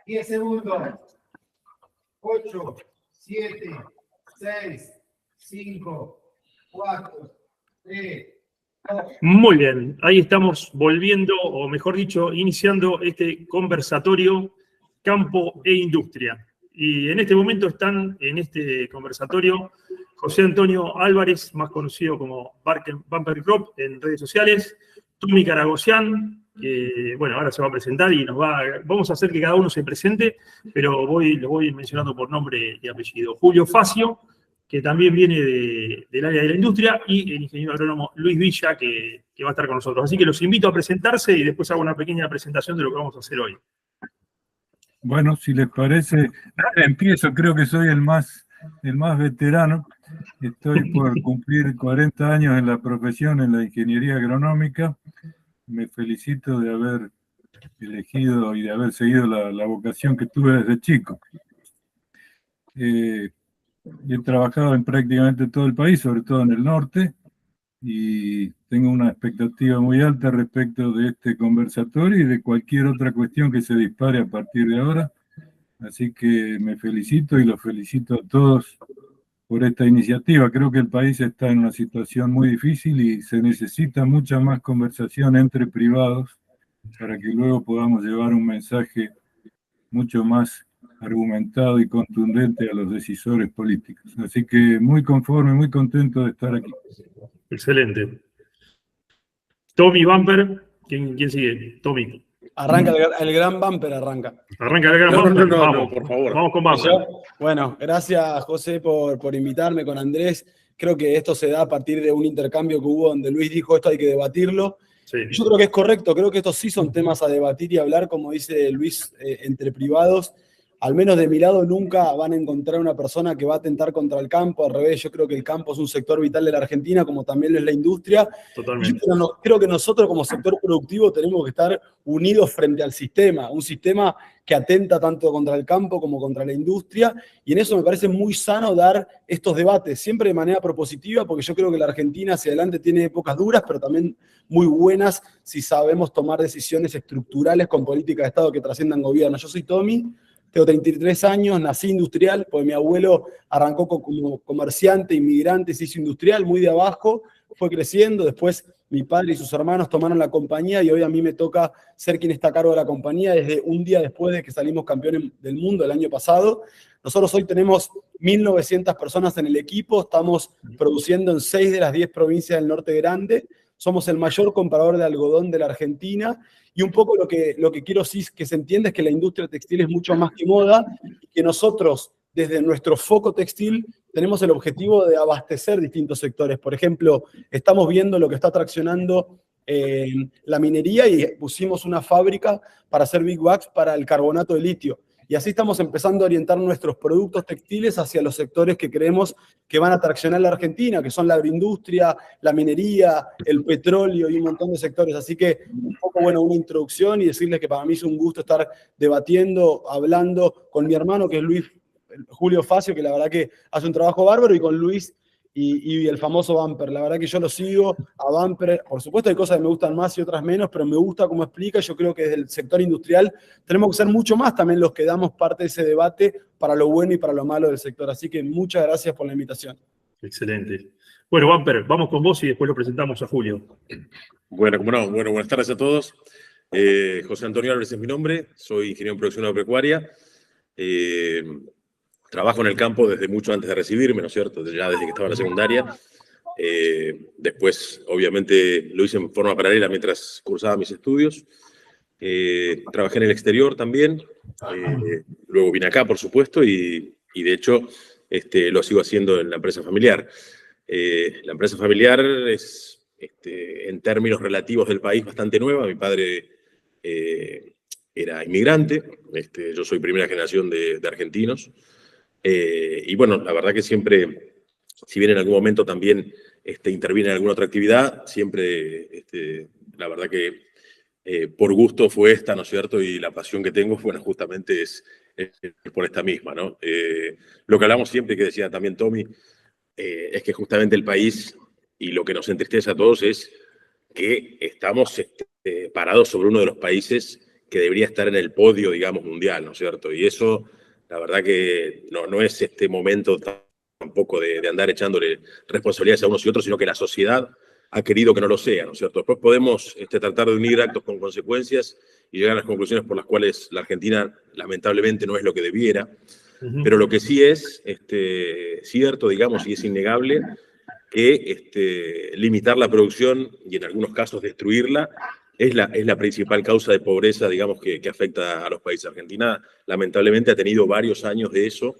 10 segundos. 8, 7, 6, 5, 4, 3, 2. Muy bien, ahí estamos volviendo, o mejor dicho, iniciando este conversatorio Campo e Industria. Y en este momento están en este conversatorio José Antonio Álvarez, más conocido como Bumper Crop en redes sociales, Tommy Caragosian, que bueno, ahora se va a presentar y vamos a hacer que cada uno se presente, pero lo voy mencionando por nombre y apellido. Julio Facio, que también viene del área de la industria, y el ingeniero agrónomo Luis Villa, que va a estar con nosotros. Así que los invito a presentarse y después hago una pequeña presentación de lo que vamos a hacer hoy. Bueno, si les parece, empiezo. Creo que soy el más veterano. Estoy por cumplir 40 años en la profesión, en la ingeniería agronómica. Me felicito de haber elegido y de haber seguido la vocación que tuve desde chico. He trabajado en prácticamente todo el país, sobre todo en el norte, y tengo una expectativa muy alta respecto de este conversatorio y de cualquier otra cuestión que se dispare a partir de ahora. Así que me felicito y los felicito a todos por esta iniciativa. Creo que el país está en una situación muy difícil y se necesita mucha más conversación entre privados para que luego podamos llevar un mensaje mucho más argumentado y contundente a los decisores políticos. Así que muy conforme, muy contento de estar aquí. Excelente. Tommy Bumper, ¿quién sigue? Tommy. Arranca el gran Bumper, arranca. Arranca el gran Bumper. No, vamos, por favor. Vamos con Bumper. Bueno, gracias José por invitarme con Andrés. Creo que esto se da a partir de un intercambio que hubo donde Luis dijo esto hay que debatirlo. Sí. Yo creo que es correcto, creo que estos sí son temas a debatir y hablar, como dice Luis, entre privados. Al menos de mi lado nunca van a encontrar una persona que va a atentar contra el campo. Al revés, yo creo que el campo es un sector vital de la Argentina, como también lo es la industria. Totalmente. Yo creo que nosotros como sector productivo tenemos que estar unidos frente al sistema, un sistema que atenta tanto contra el campo como contra la industria, y en eso me parece muy sano dar estos debates, siempre de manera propositiva, porque yo creo que la Argentina hacia adelante tiene épocas duras, pero también muy buenas si sabemos tomar decisiones estructurales con políticas de Estado que trasciendan gobierno. Yo soy Tommy, tengo 33 años, nací industrial, porque mi abuelo arrancó como comerciante, inmigrante, se hizo industrial, muy de abajo, fue creciendo, después mi padre y sus hermanos tomaron la compañía y hoy a mí me toca ser quien está a cargo de la compañía desde un día después de que salimos campeones del mundo el año pasado. Nosotros hoy tenemos 1.900 personas en el equipo, estamos produciendo en 6 de las 10 provincias del norte grande, somos el mayor comprador de algodón de la Argentina y un poco lo que quiero sí que se entienda es que la industria textil es mucho más que moda y que nosotros desde nuestro foco textil tenemos el objetivo de abastecer distintos sectores. Por ejemplo, estamos viendo lo que está traccionando la minería y pusimos una fábrica para hacer Big Wax para el carbonato de litio. Y así estamos empezando a orientar nuestros productos textiles hacia los sectores que creemos que van a traccionar la Argentina, que son la agroindustria, la minería, el petróleo y un montón de sectores. Así que un poco, bueno, una introducción y decirles que para mí es un gusto estar debatiendo, hablando con mi hermano, que es Julio Facio, que la verdad que hace un trabajo bárbaro, y con Luis y el famoso Bumper. La verdad que yo lo sigo a Bumper. Por supuesto hay cosas que me gustan más y otras menos, pero me gusta cómo explica. Yo creo que desde el sector industrial tenemos que ser mucho más también los que damos parte de ese debate para lo bueno y para lo malo del sector. Así que muchas gracias por la invitación. Excelente. Bueno, Bumper, vamos con vos y después lo presentamos a Julio. Bueno, como no. Bueno, buenas tardes a todos. José Antonio Álvarez es mi nombre. Soy ingeniero en producción agropecuaria. Trabajo en el campo desde mucho antes de recibirme, ¿no es cierto? Ya desde que estaba en la secundaria. Después, obviamente, lo hice en forma paralela mientras cursaba mis estudios. Trabajé en el exterior también. Luego vine acá, por supuesto, y de hecho lo sigo haciendo en la empresa familiar. La empresa familiar es, en términos relativos del país, bastante nueva. Mi padre era inmigrante. Yo soy primera generación de argentinos. Y bueno, la verdad que siempre, si bien en algún momento también intervine en alguna otra actividad, siempre, la verdad que por gusto fue esta, ¿no es cierto? Y la pasión que tengo, bueno, justamente es por esta misma, ¿no? Lo que hablamos siempre, que decía también Tommy, es que justamente el país, y lo que nos entristece a todos, es que estamos parados sobre uno de los países que debería estar en el podio, digamos, mundial, ¿no es cierto? Y eso, la verdad que no es este momento tampoco de andar echándole responsabilidades a unos y otros, sino que la sociedad ha querido que no lo sea, ¿no es cierto? Después podemos tratar de unir actos con consecuencias y llegar a las conclusiones por las cuales la Argentina, lamentablemente, no es lo que debiera. Pero lo que sí es cierto, digamos, y es innegable, que limitar la producción y en algunos casos destruirla es la principal causa de pobreza, digamos, que afecta a los países. Argentina, lamentablemente, ha tenido varios años de eso.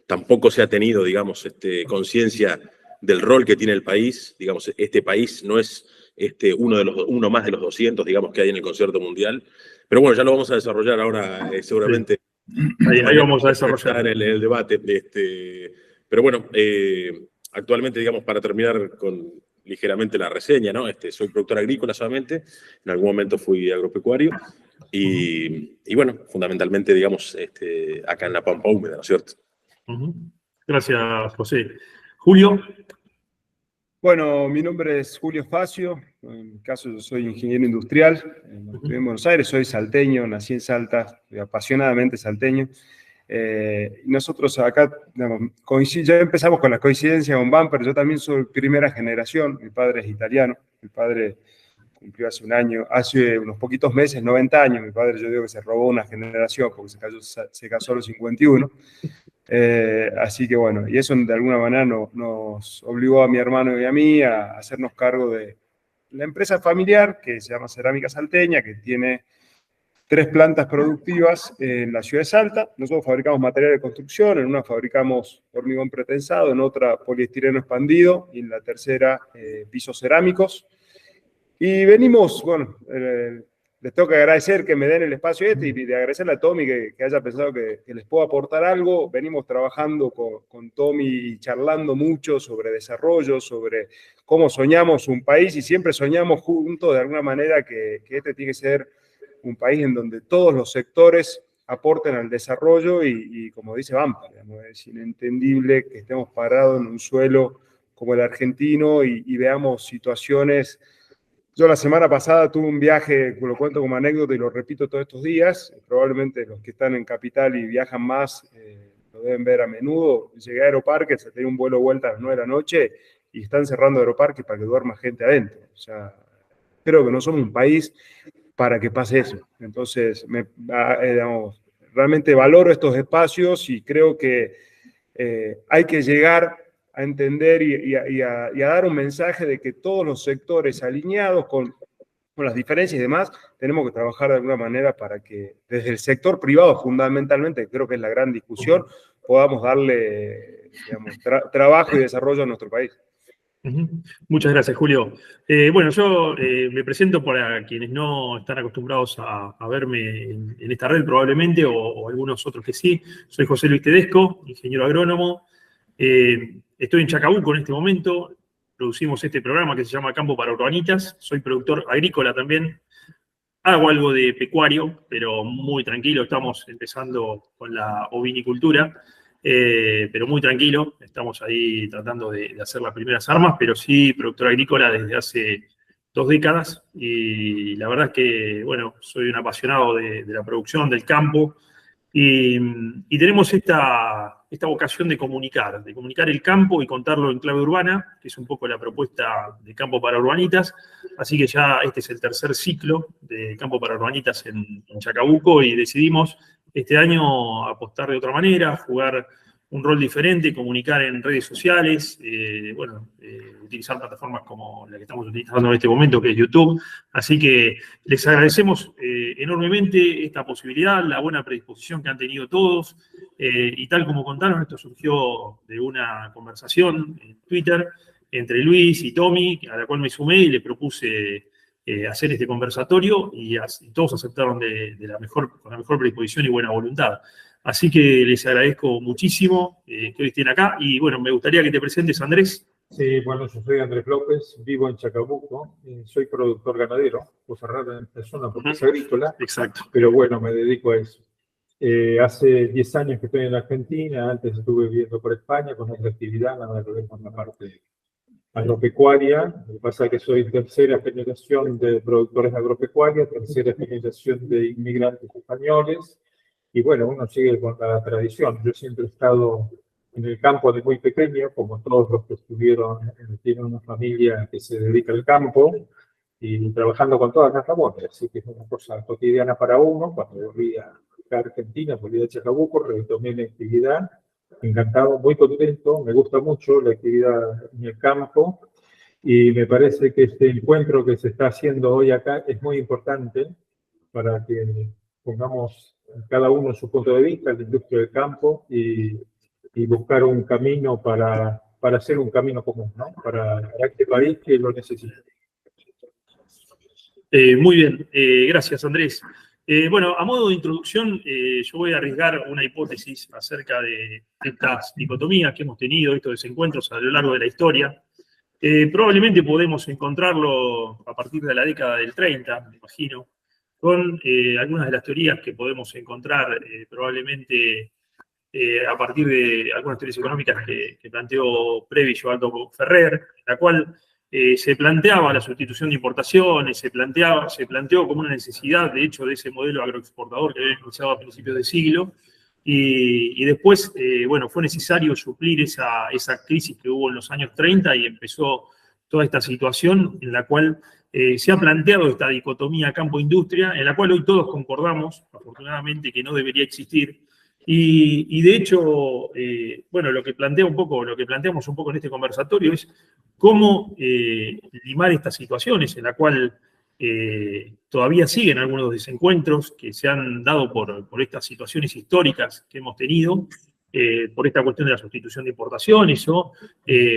Tampoco se ha tenido, digamos, conciencia del rol que tiene el país. Digamos, este país no es uno más de los 200, digamos, que hay en el concierto mundial. Pero bueno, ya lo vamos a desarrollar ahora, seguramente. Sí. Ahí vamos a desarrollar el debate. Pero bueno, actualmente, digamos, para terminar con ligeramente la reseña, ¿no? Soy productor agrícola solamente, en algún momento fui agropecuario, y bueno, fundamentalmente, digamos, acá en la Pampa Húmeda, ¿no es cierto? Gracias, José. Julio. Bueno, mi nombre es Julio Facio, en mi caso yo soy ingeniero industrial, estoy en Buenos Aires, soy salteño, nací en Salta, soy apasionadamente salteño. Nosotros acá, digamos, ya empezamos con la coincidencia con Bumper, yo también soy primera generación, mi padre es italiano, mi padre cumplió hace unos poquitos meses, 90 años, mi padre yo digo que se robó una generación porque se casó a los 51. Así que bueno, y eso de alguna manera nos obligó a mi hermano y a mí a hacernos cargo de la empresa familiar que se llama Cerámica Salteña, que tiene 3 plantas productivas en la ciudad de Salta. Nosotros fabricamos material de construcción, en una fabricamos hormigón pretensado, en otra poliestireno expandido, y en la tercera pisos cerámicos. Y venimos, bueno, les tengo que agradecer que me den el espacio y de agradecerle a Tommy que haya pensado que les puedo aportar algo. Venimos trabajando con Tommy y charlando mucho sobre desarrollo, sobre cómo soñamos un país, y siempre soñamos juntos de alguna manera que tiene que ser un país en donde todos los sectores aporten al desarrollo y como dice Bumper, es inentendible que estemos parados en un suelo como el argentino y veamos situaciones. Yo la semana pasada tuve un viaje, lo cuento como anécdota y lo repito todos estos días, probablemente los que están en Capital y viajan más lo deben ver a menudo. Llegué a Aeroparque, se tenía un vuelo vuelta a las 9 de la noche y están cerrando Aeroparque para que duerma gente adentro. O sea, creo que no somos un país para que pase eso. Entonces, digamos, realmente valoro estos espacios y creo que hay que llegar a entender y a dar un mensaje de que todos los sectores alineados con las diferencias y demás, tenemos que trabajar de alguna manera para que desde el sector privado, fundamentalmente, creo que es la gran discusión, podamos darle, digamos, trabajo y desarrollo a nuestro país. Muchas gracias, Julio. Bueno, yo me presento para quienes no están acostumbrados a verme en esta red probablemente, o algunos otros que sí. Soy José Luis Tedesco, ingeniero agrónomo. Estoy en Chacabuco en este momento. Producimos este programa que se llama Campo para Urbanitas. Soy productor agrícola también. Hago algo de pecuario, pero muy tranquilo. Estamos empezando con la ovinicultura. Pero muy tranquilo, estamos ahí tratando de hacer las primeras armas, pero sí productor agrícola desde hace 2 décadas, y la verdad es que, bueno, soy un apasionado de la producción, del campo, y tenemos esta vocación de comunicar el campo y contarlo en clave urbana, que es un poco la propuesta de Campo para Urbanitas. Así que ya este es el 3er ciclo de Campo para Urbanitas en Chacabuco, y decidimos este año apostar de otra manera, jugar un rol diferente, comunicar en redes sociales, utilizar plataformas como la que estamos utilizando en este momento, que es YouTube. Así que les agradecemos enormemente esta posibilidad, la buena predisposición que han tenido todos, y tal como contaron, esto surgió de una conversación en Twitter entre Luis y Tommy, a la cual me sumé y le propuse hacer este conversatorio, y todos aceptaron con la mejor predisposición y buena voluntad. Así que les agradezco muchísimo que hoy estén acá, y bueno, me gustaría que te presentes, Andrés. Sí, bueno, yo soy Andrés López, vivo en Chacabuco, soy productor ganadero, cosa rara en persona porque es agrícola. Exacto. Pero bueno, me dedico a eso. Hace 10 años que estoy en la Argentina, antes estuve viviendo por España con otra actividad, nada que ver con la parte agropecuaria. Lo que pasa es que soy tercera generación de productores agropecuarios, tercera generación de inmigrantes españoles, y bueno, uno sigue con la tradición. Yo siempre he estado en el campo de muy pequeño, como todos los que tienen una familia que se dedica al campo, y trabajando con todas las labores, así que es una cosa cotidiana para uno. Cuando volví a Argentina, volví a Chacabuco, retomé la actividad, encantado, muy contento, me gusta mucho la actividad en el campo, y me parece que este encuentro que se está haciendo hoy acá es muy importante para que pongamos cada uno su punto de vista en la industria del campo y buscar un camino para hacer un camino común, ¿no? Para este país que lo necesita. Muy bien, gracias Andrés. Bueno, a modo de introducción, yo voy a arriesgar una hipótesis acerca de estas dicotomías que hemos tenido, estos desencuentros a lo largo de la historia. Probablemente podemos encontrarlo a partir de la década del 30, me imagino, con algunas de las teorías que podemos encontrar probablemente a partir de algunas teorías económicas que planteó Previ y Joaldo Ferrer, la cual se planteaba la sustitución de importaciones, se planteó como una necesidad, de hecho, de ese modelo agroexportador que había iniciado a principios de siglo, y después, bueno, fue necesario suplir esa crisis que hubo en los años 30 y empezó toda esta situación en la cual se ha planteado esta dicotomía campo-industria, en la cual hoy todos concordamos, afortunadamente, que no debería existir. Y de hecho, bueno, lo que planteamos un poco en este conversatorio es cómo limar estas situaciones en la cual todavía siguen algunos desencuentros que se han dado por estas situaciones históricas que hemos tenido, por esta cuestión de la sustitución de importaciones o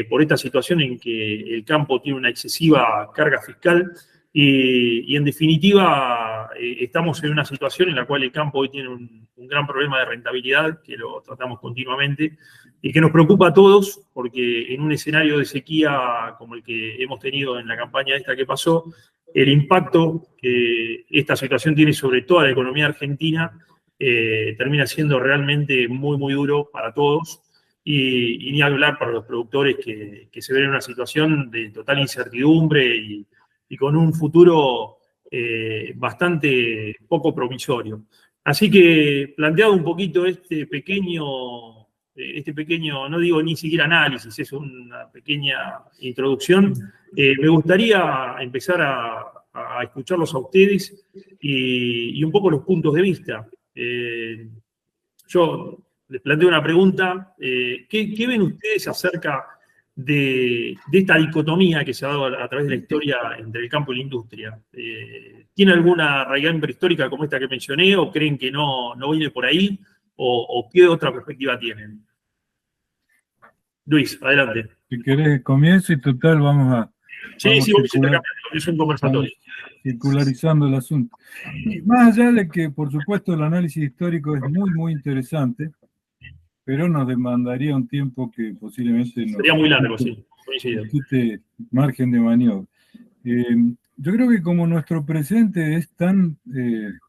por esta situación en que el campo tiene una excesiva carga fiscal y en definitiva estamos en una situación en la cual el campo hoy tiene un gran problema de rentabilidad, que lo tratamos continuamente y que nos preocupa a todos porque en un escenario de sequía como el que hemos tenido en la campaña esta que pasó, el impacto que esta situación tiene sobre toda la economía argentina termina siendo realmente muy, muy duro para todos y ni hablar para los productores que se ven en una situación de total incertidumbre y con un futuro bastante poco promisorio. Así que planteado un poquito este pequeño, no digo ni siquiera análisis, es una pequeña introducción, me gustaría empezar a escucharlos a ustedes y un poco los puntos de vista. Yo les planteo una pregunta. ¿Qué ven ustedes acerca de esta dicotomía que se ha dado a través de la historia entre el campo y la industria? ¿Tiene alguna raíz prehistórica como esta que mencioné o creen que no viene por ahí? ¿O qué otra perspectiva tienen? Luis, adelante. Si querés, comienzo y total vamos a... Sí, vamos a es un conversatorio. Circularizando el asunto. Y más allá de que, por supuesto, el análisis histórico es muy, muy interesante, pero nos demandaría un tiempo que posiblemente no... Sería muy largo, sí. Quite margen de maniobra. Yo creo que como nuestro presente es tan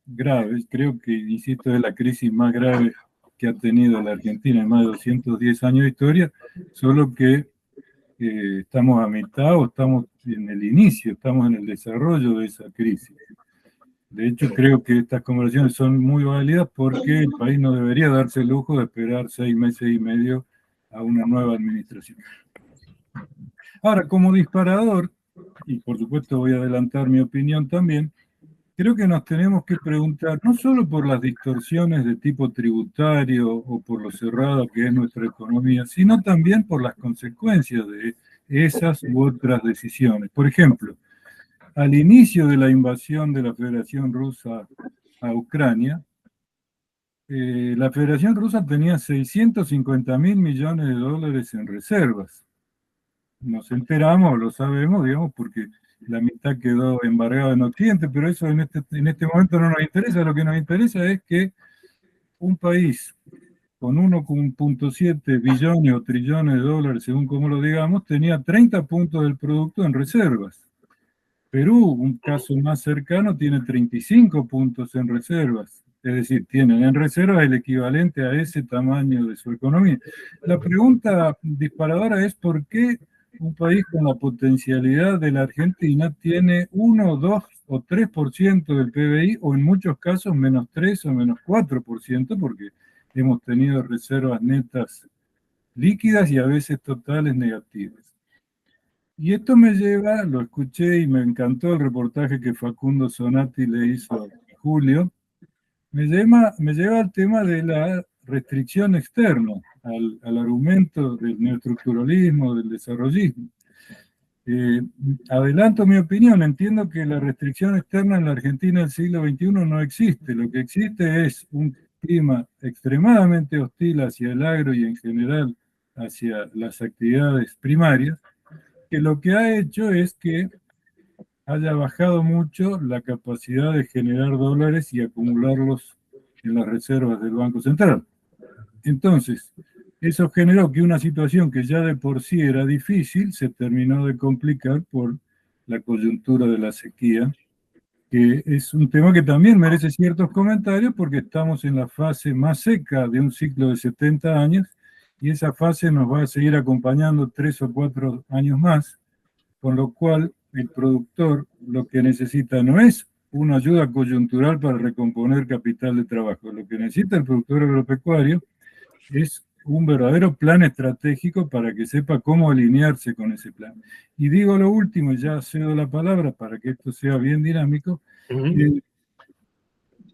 grave, creo que, insisto, es la crisis más grave que ha tenido la Argentina en más de 210 años de historia, solo que estamos a mitad o estamos en el inicio, estamos en el desarrollo de esa crisis. De hecho, creo que estas conversaciones son muy válidas porque el país no debería darse el lujo de esperar 6 meses y medio a una nueva administración. Ahora, como disparador, y por supuesto voy a adelantar mi opinión también, creo que nos tenemos que preguntar, no solo por las distorsiones de tipo tributario o por lo cerrada que es nuestra economía, sino también por las consecuencias de esas u otras decisiones. Por ejemplo, al inicio de la invasión de la Federación Rusa a Ucrania, la Federación Rusa tenía 650.000 millones de dólares en reservas. Nos enteramos, lo sabemos, digamos, porque la mitad quedó embargada en Occidente, pero eso en este momento no nos interesa. Lo que nos interesa es que un país con 1.7 billones o trillones de dólares, según como lo digamos, tenía 30 puntos del producto en reservas. Perú, un caso más cercano, tiene 35 puntos en reservas. Es decir, tienen en reservas el equivalente a ese tamaño de su economía. La pregunta disparadora es ¿por qué un país con la potencialidad de la Argentina tiene 1, 2 o 3% del PBI, o en muchos casos menos 3 o menos 4%, porque hemos tenido reservas netas líquidas y a veces totales negativas. Y esto me lleva, lo escuché y me encantó el reportaje que Facundo Zonati le hizo a Julio, me lleva al tema de la restricción externa, al argumento del neoestructuralismo, del desarrollismo. Adelanto mi opinión, entiendo que la restricción externa en la Argentina del siglo XXI no existe. Lo que existe es un clima extremadamente hostil hacia el agro y en general hacia las actividades primarias, que lo que ha hecho es que haya bajado mucho la capacidad de generar dólares y acumularlos en las reservas del Banco Central. Entonces, eso generó que una situación que ya de por sí era difícil se terminó de complicar por la coyuntura de la sequía, que es un tema que también merece ciertos comentarios porque estamos en la fase más seca de un ciclo de 70 años y esa fase nos va a seguir acompañando 3 o 4 años más, con lo cual el productor lo que necesita no es una ayuda coyuntural para recomponer capital de trabajo, lo que necesita el productor agropecuario es un verdadero plan estratégico para que sepa cómo alinearse con ese plan. Y digo lo último, y ya cedo la palabra para que esto sea bien dinámico,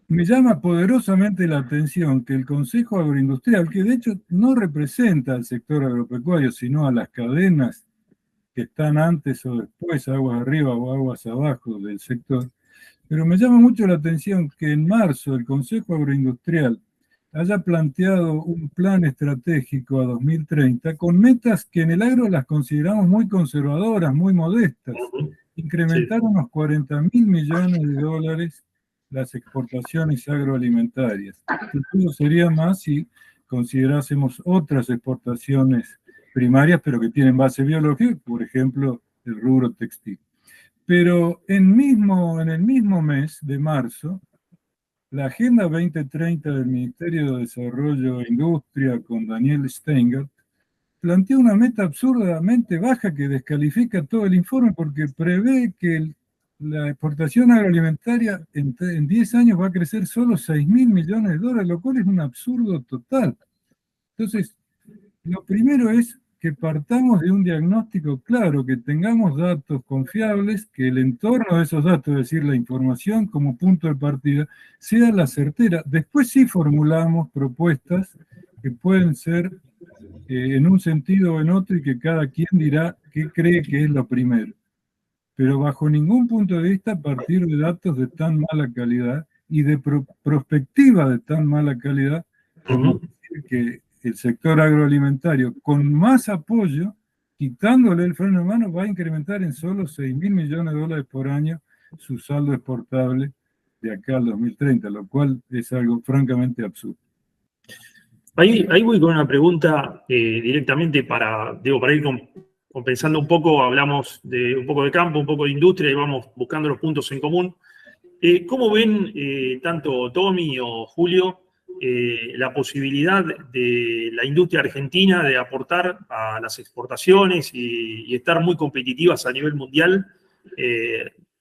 me llama poderosamente la atención que el Consejo Agroindustrial, que de hecho no representa al sector agropecuario, sino a las cadenas que están antes o después, aguas arriba o aguas abajo del sector, pero me llama mucho la atención que en marzo el Consejo Agroindustrial haya planteado un plan estratégico a 2030 con metas que en el agro las consideramos muy conservadoras, muy modestas. Incrementar unos 40.000 millones de dólares las exportaciones agroalimentarias. Incluso sería más si considerásemos otras exportaciones primarias, pero que tienen base biológica, por ejemplo, el rubro textil. Pero en el mismo mes de marzo, la Agenda 2030 del Ministerio de Desarrollo e Industria con Daniel Steingart plantea una meta absurdamente baja que descalifica todo el informe porque prevé que la exportación agroalimentaria en 10 años va a crecer solo 6.000 millones de dólares, lo cual es un absurdo total. Entonces, lo primero es que partamos de un diagnóstico claro, que tengamos datos confiables, que el entorno de esos datos, es decir, la información como punto de partida, sea la certera. Después sí formulamos propuestas que pueden ser en un sentido o en otro y que cada quien dirá qué cree que es lo primero. Pero bajo ningún punto de vista partir de datos de tan mala calidad y de prospectiva de tan mala calidad, como decir que el sector agroalimentario, con más apoyo, quitándole el freno de mano, va a incrementar en solo 6.000 millones de dólares por año su saldo exportable de acá al 2030, lo cual es algo francamente absurdo. Ahí voy con una pregunta directamente para ir compensando un poco, hablamos de un poco de campo, un poco de industria y vamos buscando los puntos en común. ¿Cómo ven tanto Tommy o Julio la posibilidad de la industria argentina de aportar a las exportaciones y estar muy competitivas a nivel mundial,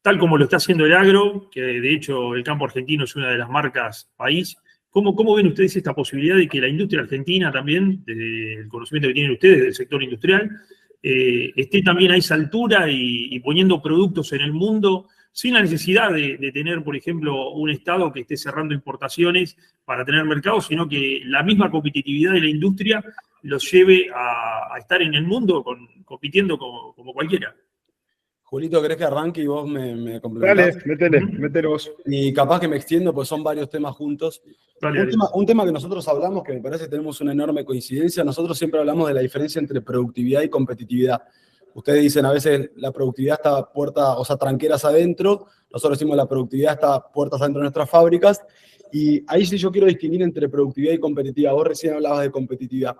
tal como lo está haciendo el agro, que de hecho el campo argentino es una de las marcas país? ¿Cómo ven ustedes esta posibilidad de que la industria argentina también, desde el conocimiento que tienen ustedes del sector industrial, esté también a esa altura y poniendo productos en el mundo sin la necesidad de tener, por ejemplo, un Estado que esté cerrando importaciones para tener mercado, sino que la misma competitividad de la industria los lleve a estar en el mundo compitiendo como cualquiera? Julito, ¿querés que arranque y vos me complementás? Dale, métele vos. Y capaz que me extiendo, pues son varios temas juntos. Un tema que nosotros hablamos, que me parece que tenemos una enorme coincidencia, nosotros siempre hablamos de la diferencia entre productividad y competitividad. Ustedes dicen a veces la productividad está tranqueras adentro, nosotros decimos la productividad está puertas adentro de nuestras fábricas, y ahí sí yo quiero distinguir entre productividad y competitividad. Vos recién hablabas de competitividad.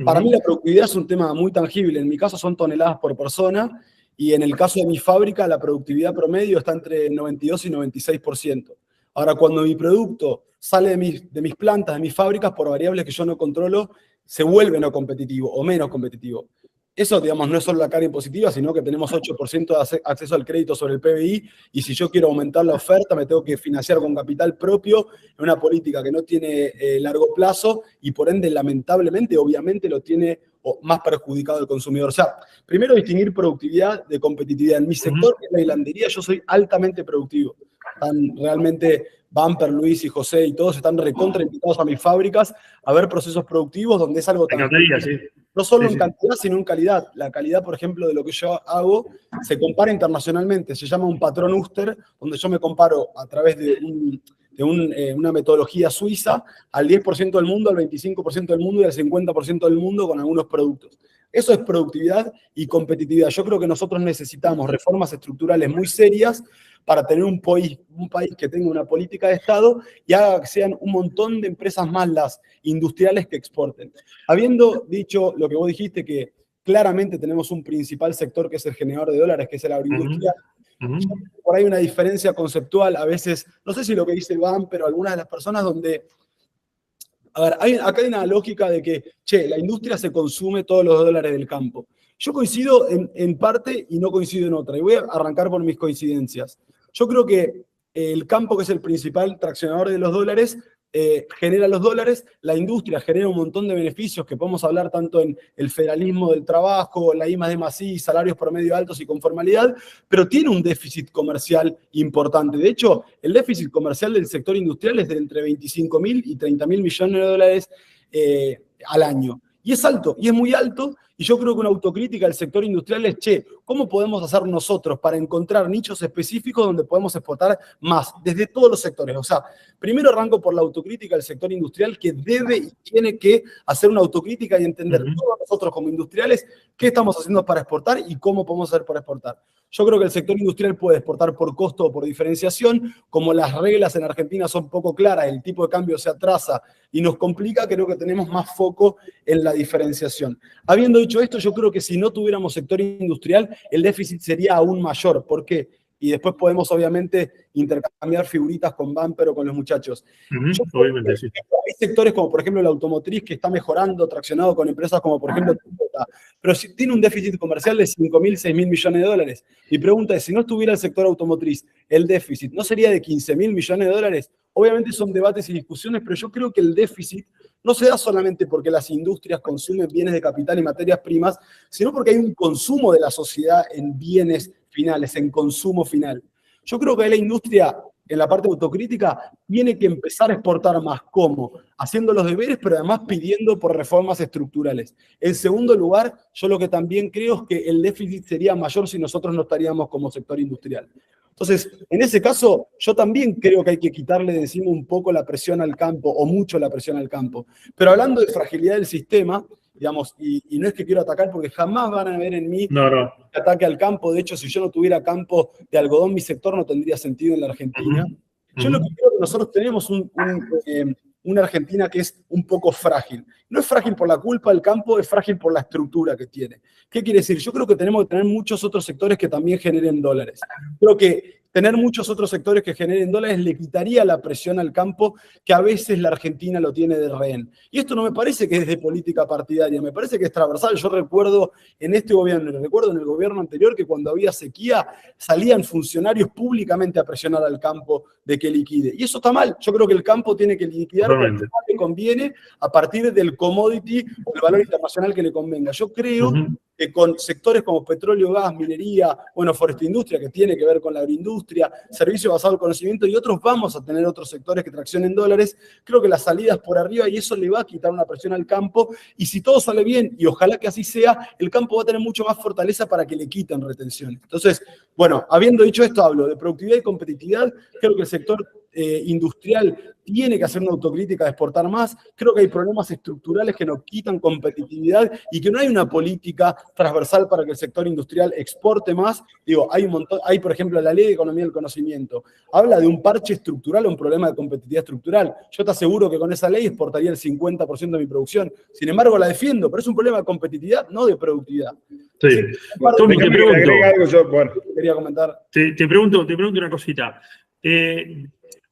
Para mí la productividad es un tema muy tangible, en mi caso son toneladas por persona, y en el caso de mi fábrica la productividad promedio está entre 92 y 96%. Ahora, cuando mi producto sale de mis plantas, de mis fábricas, por variables que yo no controlo, se vuelve no competitivo o menos competitivo. Eso, digamos, no es solo la carga impositiva, sino que tenemos 8% de acceso al crédito sobre el PBI, y si yo quiero aumentar la oferta, me tengo que financiar con capital propio en una política que no tiene largo plazo, y por ende, lamentablemente, obviamente, lo tiene más perjudicado el consumidor. O sea, primero distinguir productividad de competitividad. En mi sector, que es la hilandería, yo soy altamente productivo. Están realmente Bumper, Luis y José y todos están recontra invitados a mis fábricas a ver procesos productivos donde es algo tan... No solo en cantidad, sino en calidad. La calidad, por ejemplo, de lo que yo hago se compara internacionalmente. Se llama un patrón Uster, donde yo me comparo a través de una metodología suiza al 10% del mundo, al 25% del mundo y al 50% del mundo con algunos productos. Eso es productividad y competitividad. Yo creo que nosotros necesitamos reformas estructurales muy serias para tener un país que tenga una política de Estado y haga que sean un montón de empresas más las industriales que exporten. Habiendo dicho lo que vos dijiste, que claramente tenemos un principal sector que es el generador de dólares, que es el agroindustrial, por ahí una diferencia conceptual, a veces, no sé si lo que dice Iván, pero algunas de las personas donde... A ver, acá hay una lógica de que, la industria se consume todos los dólares del campo. Yo coincido en parte y no coincido en otra. Y voy a arrancar por mis coincidencias. Yo creo que el campo, que es el principal traccionador de los dólares, genera los dólares, la industria genera un montón de beneficios que podemos hablar tanto en el federalismo del trabajo, la I+D+I, salarios promedio altos y con formalidad, pero tiene un déficit comercial importante. De hecho, el déficit comercial del sector industrial es de entre 25.000 y 30.000 millones de dólares al año. Y es alto, y es muy alto, y yo creo que una autocrítica del sector industrial es, ¿cómo podemos hacer nosotros para encontrar nichos específicos donde podemos exportar más, desde todos los sectores? O sea, primero arranco por la autocrítica del sector industrial, que debe y tiene que hacer una autocrítica y entender todos nosotros como industriales qué estamos haciendo para exportar y cómo podemos hacer para exportar. Yo creo que el sector industrial puede exportar por costo o por diferenciación. Como las reglas en Argentina son poco claras, el tipo de cambio se atrasa y nos complica, creo que tenemos más foco en la diferenciación. Habiendo dicho esto, yo creo que si no tuviéramos sector industrial, el déficit sería aún mayor. ¿Por qué? Y después podemos, obviamente, intercambiar figuritas con Bumper o con los muchachos. Obviamente, sí. Hay sectores como, por ejemplo, la automotriz, que está mejorando, traccionado con empresas como, por ejemplo, Toyota, pero si tiene un déficit comercial de 5.000, 6.000 millones de dólares. Mi pregunta es, si no estuviera el sector automotriz, el déficit, ¿no sería de 15.000 millones de dólares? Obviamente son debates y discusiones, pero yo creo que el déficit no se da solamente porque las industrias consumen bienes de capital y materias primas, sino porque hay un consumo de la sociedad en bienes finales, en consumo final. Yo creo que la industria, en la parte autocrítica, tiene que empezar a exportar más. ¿Cómo? Haciendo los deberes, pero además pidiendo por reformas estructurales. En segundo lugar, yo lo que también creo es que el déficit sería mayor si nosotros no estaríamos como sector industrial. Entonces, en ese caso, yo también creo que hay que quitarle de encima un poco la presión al campo, o mucho la presión al campo. Pero hablando de fragilidad del sistema, digamos, y no es que quiero atacar, porque jamás van a ver en mí ataque al campo. De hecho, si yo no tuviera campo de algodón, mi sector no tendría sentido en la Argentina. Yo lo que creo que nosotros tenemos una Argentina que es un poco frágil. No es frágil por la culpa del campo, es frágil por la estructura que tiene. ¿Qué quiere decir? Yo creo que tenemos que tener muchos otros sectores que también generen dólares. Creo que tener muchos otros sectores que generen dólares le quitaría la presión al campo, que a veces la Argentina lo tiene de rehén. Y esto no me parece que es de política partidaria, me parece que es transversal. Yo recuerdo en este gobierno, recuerdo en el gobierno anterior, que cuando había sequía salían funcionarios públicamente a presionar al campo de que liquide. Y eso está mal. Yo creo que el campo tiene que liquidar lo que le conviene a partir del commodity o el valor internacional que le convenga. Yo creo que con sectores como petróleo, gas, minería, bueno, forestindustria, que tiene que ver con la agroindustria, servicio basado al conocimiento y otros, vamos a tener otros sectores que traccionen dólares. Creo que la salida es por arriba y eso le va a quitar una presión al campo. Y si todo sale bien, y ojalá que así sea, el campo va a tener mucho más fortaleza para que le quiten retenciones. Entonces, bueno, habiendo dicho esto, hablo de productividad y competitividad. Creo que el sector industrial tiene que hacer una autocrítica de exportar más. Creo que hay problemas estructurales que nos quitan competitividad y que no hay una política transversal para que el sector industrial exporte más. Digo, hay un montón, hay por ejemplo la Ley de Economía del Conocimiento. Habla de un parche estructural o un problema de competitividad estructural. Yo te aseguro que con esa ley exportaría el 50% de mi producción. Sin embargo, la defiendo, pero es un problema de competitividad, no de productividad. Sí. Tommy, te pregunto. Algo yo, bueno. Quería comentar. Te pregunto una cosita.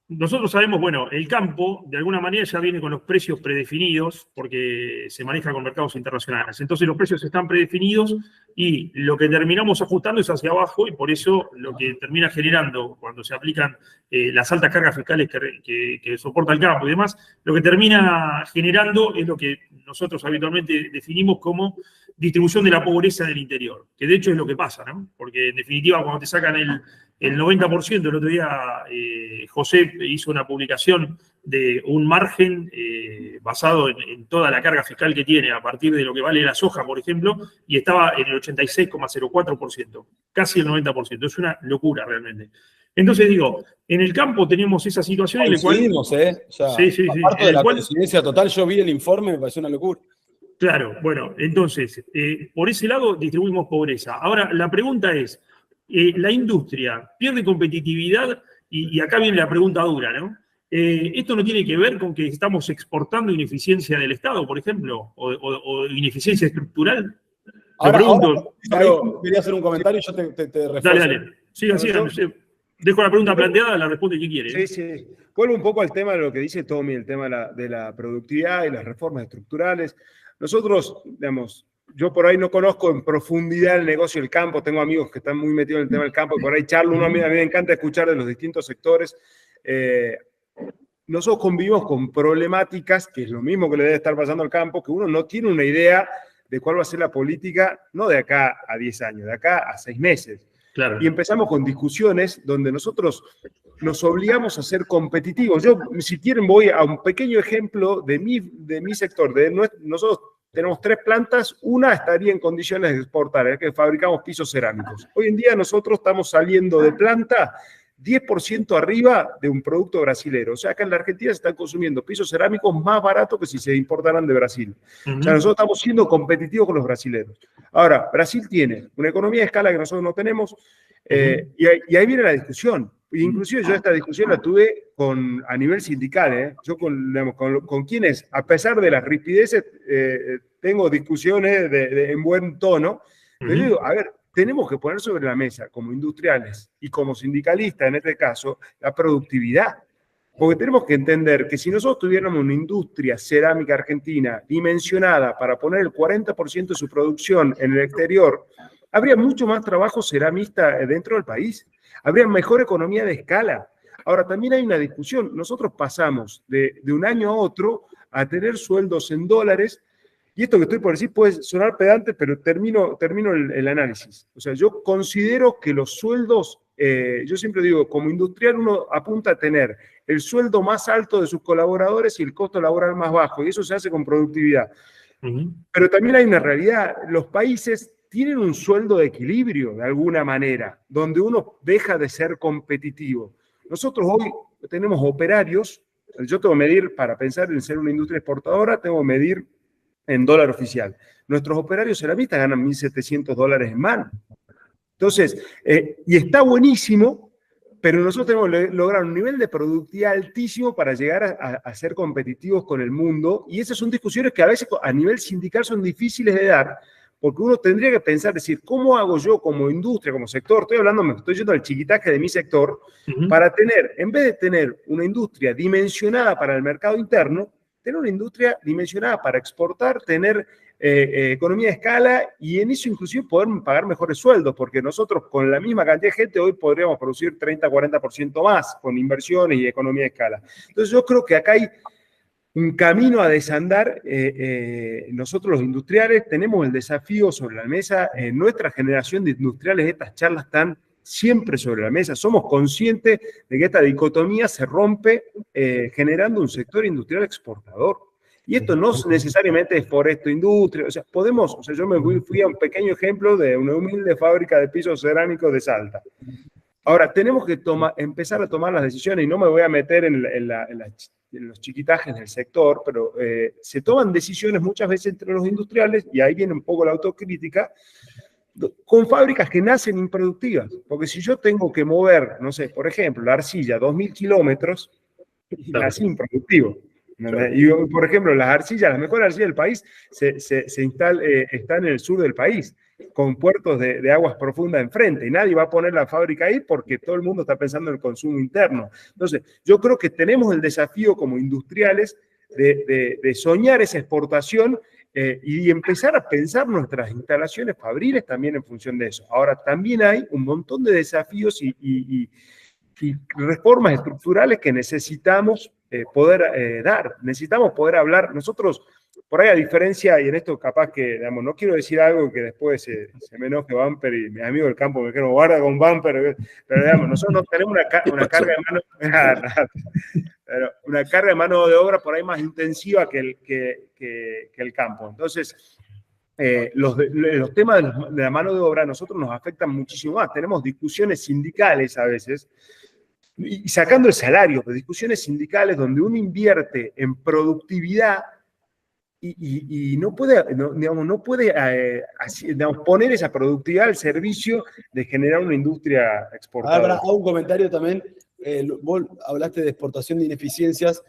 nosotros sabemos, bueno, el campo de alguna manera ya viene con los precios predefinidos porque se maneja con mercados internacionales. Entonces los precios están predefinidos y lo que terminamos ajustando es hacia abajo y por eso lo que termina generando cuando se aplican las altas cargas fiscales que soporta el campo y demás, lo que termina generando es lo que nosotros habitualmente definimos como distribución de la pobreza del interior, que de hecho es lo que pasa, ¿no? Porque en definitiva cuando te sacan el 90%, el otro día José hizo una publicación de un margen basado en toda la carga fiscal que tiene a partir de lo que vale la soja, por ejemplo, y estaba en el 86,04%, casi el 90%. Es una locura realmente. Entonces digo, en el campo tenemos esa situación en la cual... Coincidimos, ¿eh? O sea, sí. aparte de la coincidencia total, yo vi el informe, me pareció una locura. Claro, bueno, entonces, por ese lado distribuimos pobreza. Ahora, la pregunta es, la industria pierde competitividad y acá viene la pregunta dura, ¿no? ¿Esto no tiene que ver con que estamos exportando ineficiencia del Estado, por ejemplo, o ineficiencia estructural? Ahora, pregunto. Quería hacer un comentario y yo te refuerzo. Dale. Sigan. Dejo la pregunta planteada, la responde quien quiere. Sí. Vuelvo un poco al tema de lo que dice Tommy, el tema de la productividad y las reformas estructurales. Nosotros, digamos, yo por ahí no conozco en profundidad el negocio del campo, tengo amigos que están muy metidos en el tema del campo y por ahí charlo, a mí me encanta escuchar de los distintos sectores. Nosotros convivimos con problemáticas, que es lo mismo que le debe estar pasando al campo, que uno no tiene una idea de cuál va a ser la política, no de acá a 10 años, de acá a 6 meses. Claro. Y empezamos con discusiones donde nosotros nos obligamos a ser competitivos. Yo, si quieren, voy a un pequeño ejemplo de mi sector. Nosotros tenemos 3 plantas, una estaría en condiciones de exportar, es que fabricamos pisos cerámicos. Hoy en día nosotros estamos saliendo de planta 10% arriba de un producto brasilero. O sea, acá en la Argentina se están consumiendo pisos cerámicos más baratos que si se importaran de Brasil. O sea, nosotros estamos siendo competitivos con los brasileros. Ahora, Brasil tiene una economía de escala que nosotros no tenemos, y ahí viene la discusión. Inclusive yo esta discusión la tuve a nivel sindical, yo con quienes, a pesar de las rispideces, tengo discusiones en buen tono, pero yo digo, a ver, tenemos que poner sobre la mesa, como industriales y como sindicalistas en este caso, la productividad. Porque tenemos que entender que si nosotros tuviéramos una industria cerámica argentina dimensionada para poner el 40% de su producción en el exterior, habría mucho más trabajo ceramista dentro del país. Habría mejor economía de escala. Ahora, también hay una discusión. Nosotros pasamos de un año a otro a tener sueldos en dólares. Y esto que estoy por decir puede sonar pedante, pero termino el análisis. O sea, yo considero que los sueldos, yo siempre digo, como industrial uno apunta a tener el sueldo más alto de sus colaboradores y el costo laboral más bajo, y eso se hace con productividad. Pero también hay una realidad, los países tienen un sueldo de equilibrio, de alguna manera, donde uno deja de ser competitivo. Nosotros hoy tenemos operarios, yo tengo que medir, para pensar en ser una industria exportadora, tengo que medir en dólar oficial. Nuestros operarios ceramistas ganan $1.700 en mano. Entonces, y está buenísimo, pero nosotros tenemos que lograr un nivel de productividad altísimo para llegar a ser competitivos con el mundo, y esas son discusiones que a veces a nivel sindical son difíciles de dar, porque uno tendría que pensar, decir, ¿cómo hago yo como industria, como sector? Me estoy yendo al chiquitaje de mi sector, para tener, en vez de tener una industria dimensionada para el mercado interno, tener una industria dimensionada para exportar, tener economía de escala y en eso inclusive poder pagar mejores sueldos, porque nosotros con la misma cantidad de gente hoy podríamos producir 30-40% más con inversiones y economía de escala. Entonces yo creo que acá hay un camino a desandar. Nosotros los industriales tenemos el desafío sobre la mesa. En nuestra generación de industriales estas charlas están siempre sobre la mesa. Somos conscientes de que esta dicotomía se rompe generando un sector industrial exportador. Y esto no necesariamente es foresto industria. O sea, yo me fui a un pequeño ejemplo de una humilde fábrica de pisos cerámicos de Salta. Ahora, tenemos que empezar a tomar las decisiones, y no me voy a meter en los chiquitajes del sector, pero se toman decisiones muchas veces entre los industriales, y ahí viene un poco la autocrítica, con fábricas que nacen improductivas. Porque si yo tengo que mover, no sé, por ejemplo, la arcilla 2.000 kilómetros, nací improductivo. Claro. Y, por ejemplo, las mejores arcillas del país está en el sur del país. con puertos de aguas profundas enfrente y nadie va a poner la fábrica ahí porque todo el mundo está pensando en el consumo interno. Entonces, yo creo que tenemos el desafío como industriales de soñar esa exportación y empezar a pensar nuestras instalaciones fabriles también en función de eso. Ahora, también hay un montón de desafíos y reformas estructurales que necesitamos poder dar. Necesitamos poder hablar. Nosotros, por ahí a diferencia, y en esto capaz que, digamos, no quiero decir algo que después se me enoje Bumper y mi amigo del campo me dijeron, guarda con Bumper, pero digamos, nosotros no tenemos una carga de mano, pero una carga de mano de obra por ahí más intensiva que el campo. Entonces, los temas de la mano de obra a nosotros nos afectan muchísimo más. Tenemos discusiones sindicales a veces, y sacando el salario, pero discusiones sindicales donde uno invierte en productividad y no puede, poner esa productividad al servicio de generar una industria exportadora. Hago un comentario también. Vos hablaste de exportación de ineficiencias.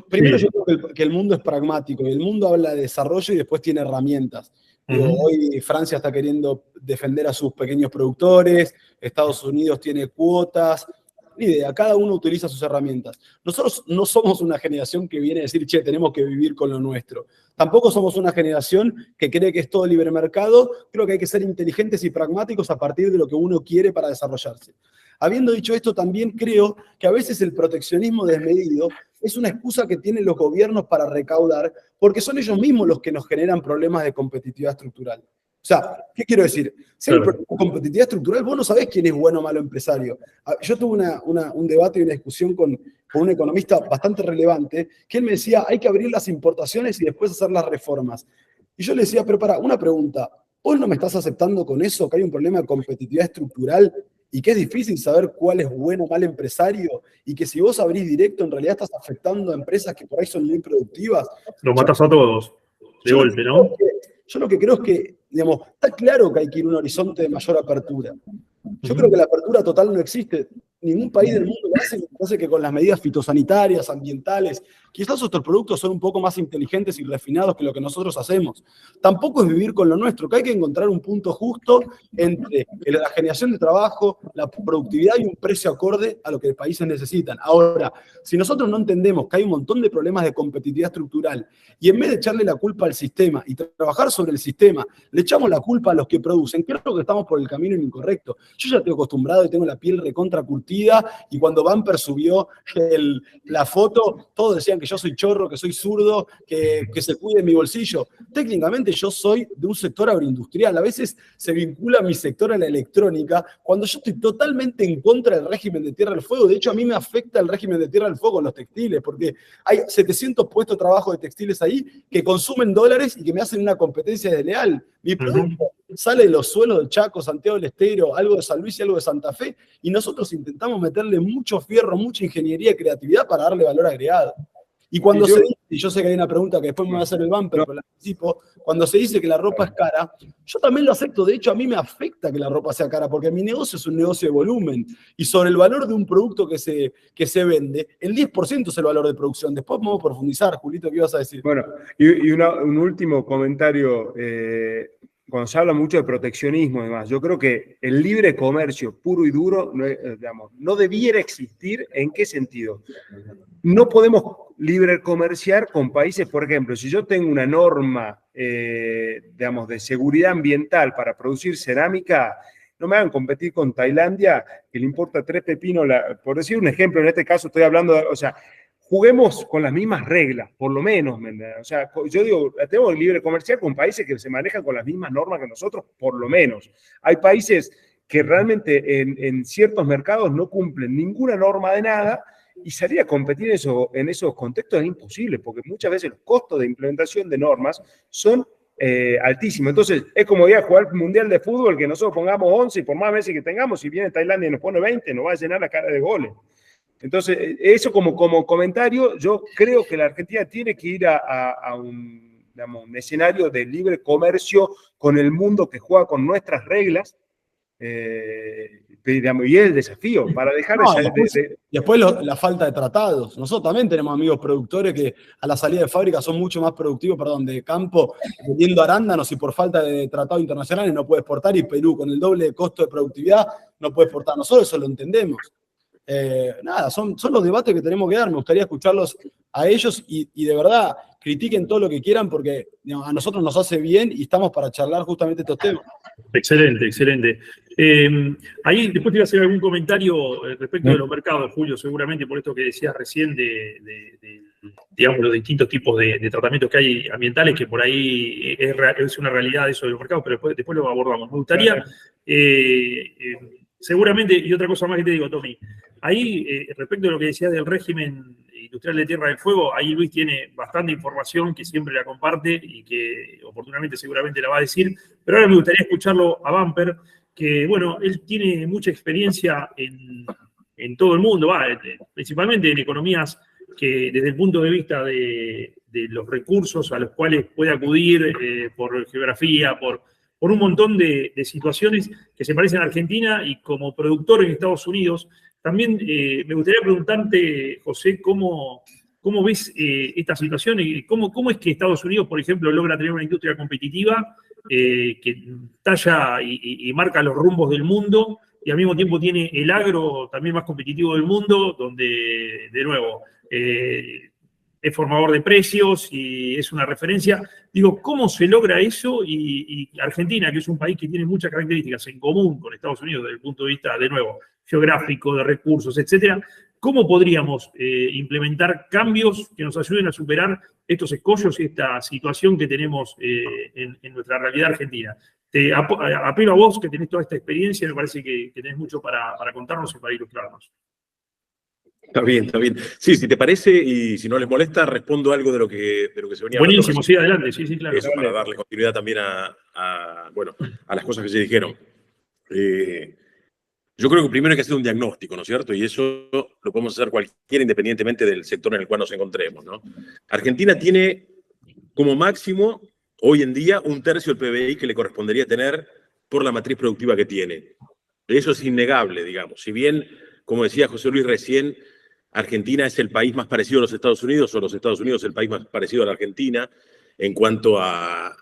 Primero, yo creo que el mundo es pragmático y el mundo habla de desarrollo y después tiene herramientas. Hoy Francia está queriendo defender a sus pequeños productores, Estados Unidos tiene cuotas. Ni idea, cada uno utiliza sus herramientas. Nosotros no somos una generación que viene a decir, che, tenemos que vivir con lo nuestro. Tampoco somos una generación que cree que es todo libre mercado. Creo que hay que ser inteligentes y pragmáticos a partir de lo que uno quiere para desarrollarse. Habiendo dicho esto, también creo que a veces el proteccionismo desmedido es una excusa que tienen los gobiernos para recaudar, porque son ellos mismos los que nos generan problemas de competitividad estructural. O sea, ¿qué quiero decir? Si hay competitividad estructural, vos no sabés quién es bueno o malo empresario. Yo tuve un debate y una discusión con un economista bastante relevante, que él me decía, hay que abrir las importaciones y después hacer las reformas. Y yo le decía, pero para, una pregunta, ¿vos no me estás aceptando con eso que hay un problema de competitividad estructural y que es difícil saber cuál es bueno o mal empresario y que si vos abrís directo en realidad estás afectando a empresas que por ahí son muy productivas? Lo matas a todos, de golpe, ¿no? Yo lo que creo es que, digamos, está claro que hay que ir a un horizonte de mayor apertura. Yo creo que la apertura total no existe. Ningún país del mundo lo hace, me parece que con las medidas fitosanitarias, ambientales, quizás otros productos son un poco más inteligentes y refinados que lo que nosotros hacemos. Tampoco es vivir con lo nuestro, que hay que encontrar un punto justo entre la generación de trabajo, la productividad y un precio acorde a lo que los países necesitan. Ahora, si nosotros no entendemos que hay un montón de problemas de competitividad estructural y en vez de echarle la culpa al sistema y trabajar sobre el sistema, le echamos la culpa a los que producen, creo que estamos por el camino incorrecto. Yo ya estoy acostumbrado y tengo la piel recontra curtida, y cuando Bumper subió la foto, todos decían que yo soy chorro, que soy zurdo, que se cuide mi bolsillo. Técnicamente yo soy de un sector agroindustrial. A veces se vincula mi sector a la electrónica, cuando yo estoy totalmente en contra del régimen de Tierra del Fuego. De hecho, a mí me afecta el régimen de Tierra del Fuego en los textiles, porque hay 700 puestos de trabajo de textiles ahí que consumen dólares y que me hacen una competencia desleal. Mi producto sale de los suelos de Chaco, Santiago del Estero, algo de San Luis y algo de Santa Fe, y nosotros intentamos meterle mucho fierro, mucha ingeniería y creatividad para darle valor agregado. Y cuando se dice, y yo sé que hay una pregunta que después me va a hacer el Bumper, pero la anticipo, cuando se dice que la ropa es cara, yo también lo acepto. De hecho, a mí me afecta que la ropa sea cara, porque mi negocio es un negocio de volumen. Y sobre el valor de un producto que se vende, el 10% es el valor de producción. Después vamos a profundizar. Julito, ¿qué ibas a decir? Bueno, y un último comentario. Cuando se habla mucho de proteccionismo y demás, yo creo que el libre comercio puro y duro no debiera existir. ¿En qué sentido? No podemos libre comerciar con países, por ejemplo, si yo tengo una norma de seguridad ambiental para producir cerámica, no me hagan competir con Tailandia, que le importa 3 pepinos, por decir un ejemplo, en este caso estoy hablando juguemos con las mismas reglas, por lo menos. O sea, yo digo, tenemos libre comercial con países que se manejan con las mismas normas que nosotros, por lo menos. Hay países que realmente en ciertos mercados no cumplen ninguna norma de nada y salir a competir en esos contextos es imposible, porque muchas veces los costos de implementación de normas son altísimos. Entonces, es como ir a jugar el Mundial de Fútbol, que nosotros pongamos 11 y por más veces que tengamos, si viene Tailandia y nos pone 20, nos va a llenar la cara de goles. Entonces, eso como comentario, yo creo que la Argentina tiene que ir a un escenario de libre comercio con el mundo que juega con nuestras reglas, digamos, y es el desafío, para dejar No, de, después la falta de tratados. Nosotros también tenemos amigos productores que a la salida de fábrica son mucho más productivos, perdón, de campo, vendiendo arándanos y por falta de tratados internacionales no puede exportar, y Perú con el doble de costo de productividad no puede exportar. Nosotros eso lo entendemos. Nada, son los debates que tenemos que dar. Me gustaría escucharlos a ellos y de verdad critiquen todo lo que quieran porque, digamos, a nosotros nos hace bien y estamos para charlar justamente estos temas. Excelente, excelente. Ahí después te iba a hacer algún comentario respecto de los mercados, Julio, seguramente por esto que decías recién digamos, los distintos tipos de tratamientos que hay ambientales, que por ahí es una realidad eso de los mercados, pero después lo abordamos. Me gustaría, seguramente, y otra cosa más que te digo, Tommy, ahí, respecto a lo que decías del régimen industrial de Tierra del Fuego, ahí Luis tiene bastante información que siempre la comparte y que oportunamente seguramente la va a decir, pero ahora me gustaría escucharlo a Bumper, que, bueno, él tiene mucha experiencia en todo el mundo, principalmente en economías que desde el punto de vista de los recursos a los cuales puede acudir por geografía, por un montón de situaciones que se parecen a Argentina, y como productor en Estados Unidos, también me gustaría preguntarte, José, ¿cómo ves esta situación y cómo es que Estados Unidos, por ejemplo, logra tener una industria competitiva que talla y marca los rumbos del mundo, y al mismo tiempo tiene el agro también más competitivo del mundo, donde, de nuevo, es formador de precios y es una referencia? Digo, ¿cómo se logra eso? Y Argentina, que es un país que tiene muchas características en común con Estados Unidos desde el punto de vista, de nuevo, geográfico, de recursos, etcétera, ¿cómo podríamos implementar cambios que nos ayuden a superar estos escollos y esta situación que tenemos en nuestra realidad argentina? Te apelo a vos, que tenés toda esta experiencia, me parece que tenés mucho para contarnos y para ilustrarnos. Está bien, está bien. Sí, si te parece, y si no les molesta, respondo algo de lo que se venía hablando. Buenísimo, sí, adelante, sí, claro. Eso, para darle continuidad también a las cosas que se dijeron. Yo creo que primero hay que hacer un diagnóstico, ¿no es cierto? Y eso lo podemos hacer cualquiera, independientemente del sector en el cual nos encontremos, ¿no? Argentina tiene como máximo, hoy en día, 1/3 del PBI que le correspondería tener por la matriz productiva que tiene. Eso es innegable, digamos. Si bien, como decía José Luis recién, Argentina es el país más parecido a los Estados Unidos, o los Estados Unidos el país más parecido a la Argentina, en cuanto a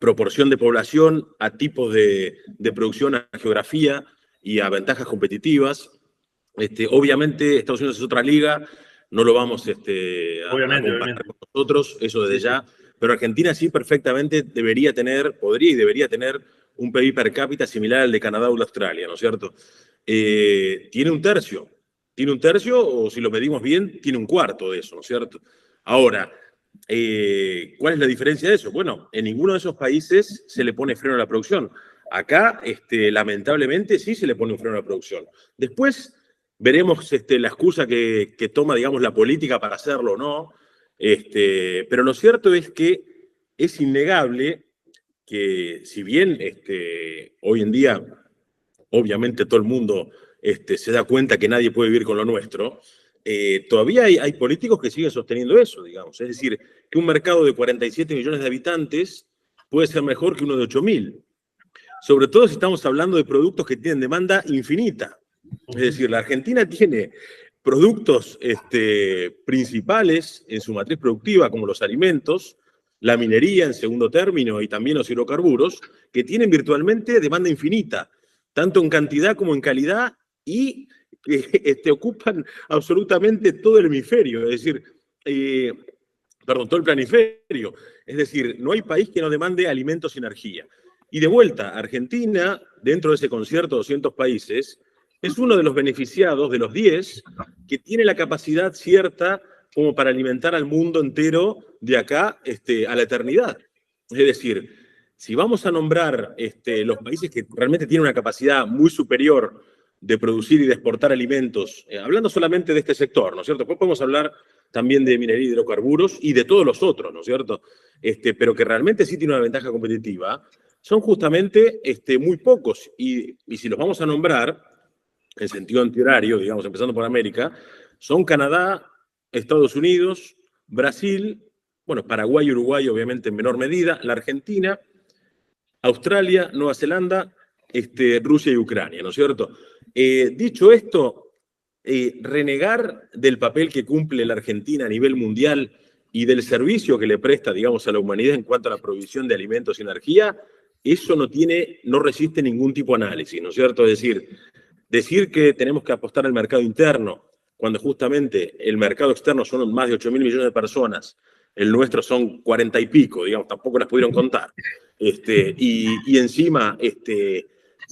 proporción de población, a tipos de producción, a geografía y a ventajas competitivas. Obviamente Estados Unidos es otra liga, no lo vamos a comparar con nosotros, eso desde ya, pero Argentina sí perfectamente podría y debería tener un PIB per cápita similar al de Canadá o de Australia, ¿no es cierto? Tiene 1/3, o si lo medimos bien, tiene 1/4 de eso, ¿no es cierto? Ahora, ¿cuál es la diferencia de eso? Bueno, en ninguno de esos países se le pone freno a la producción. Acá, lamentablemente, sí se le pone un freno a la producción. Después veremos la excusa que toma, digamos, la política para hacerlo o no. Pero lo cierto es que es innegable que, si bien hoy en día, obviamente, todo el mundo se da cuenta que nadie puede vivir con lo nuestro, todavía hay políticos que siguen sosteniendo eso, digamos. Es decir, que un mercado de 47 millones de habitantes puede ser mejor que uno de 8.000. Sobre todo si estamos hablando de productos que tienen demanda infinita. Es decir, la Argentina tiene productos principales en su matriz productiva, como los alimentos, la minería en segundo término y también los hidrocarburos, que tienen virtualmente demanda infinita, tanto en cantidad como en calidad, y que ocupan absolutamente todo el hemisferio, es decir, todo el planiferio. Es decir, no hay país que no demande alimentos y energía. Y de vuelta, Argentina, dentro de ese concierto de 200 países, es uno de los beneficiados de los 10 que tiene la capacidad cierta como para alimentar al mundo entero de acá a la eternidad. Es decir, si vamos a nombrar los países que realmente tienen una capacidad muy superior de producir y de exportar alimentos, hablando solamente de este sector, ¿no es cierto? Después podemos hablar también de minería y hidrocarburos y de todos los otros, ¿no es cierto? Pero que realmente sí tiene una ventaja competitiva, son justamente muy pocos. Y si los vamos a nombrar en sentido antihorario, digamos, empezando por América, son Canadá, Estados Unidos, Brasil, bueno, Paraguay y Uruguay obviamente en menor medida, la Argentina, Australia, Nueva Zelanda, Rusia y Ucrania, ¿no es cierto? Dicho esto, renegar del papel que cumple la Argentina a nivel mundial y del servicio que le presta, digamos, a la humanidad en cuanto a la provisión de alimentos y energía, eso no resiste ningún tipo de análisis, ¿no es cierto? Es decir que tenemos que apostar al mercado interno, cuando justamente el mercado externo son más de 8.000 millones de personas, el nuestro son 40 y pico, digamos, tampoco las pudieron contar. Y encima,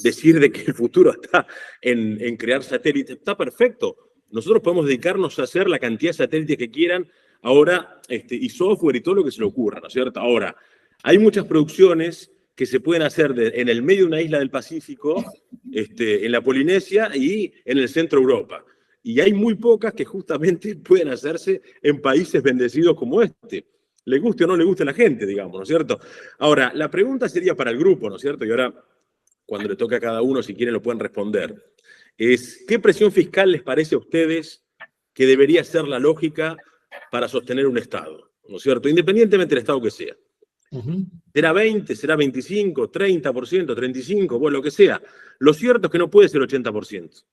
decir de que el futuro está en crear satélites, está perfecto. Nosotros podemos dedicarnos a hacer la cantidad de satélites que quieran ahora, y software y todo lo que se le ocurra, ¿no es cierto? Ahora, hay muchas producciones que se pueden hacer en el medio de una isla del Pacífico, en la Polinesia y en el centro de Europa. Y hay muy pocas que justamente pueden hacerse en países bendecidos como este. Le guste o no le guste a la gente, digamos, ¿no es cierto? Ahora, la pregunta sería para el grupo, ¿no es cierto? Y ahora, cuando le toque a cada uno, si quieren lo pueden responder. ¿Qué presión fiscal les parece a ustedes que debería ser la lógica para sostener un Estado? ¿No es cierto? Independientemente del Estado que sea. ¿Será 20, será 25, 30%, 35%, bueno, lo que sea? Lo cierto es que no puede ser 80%.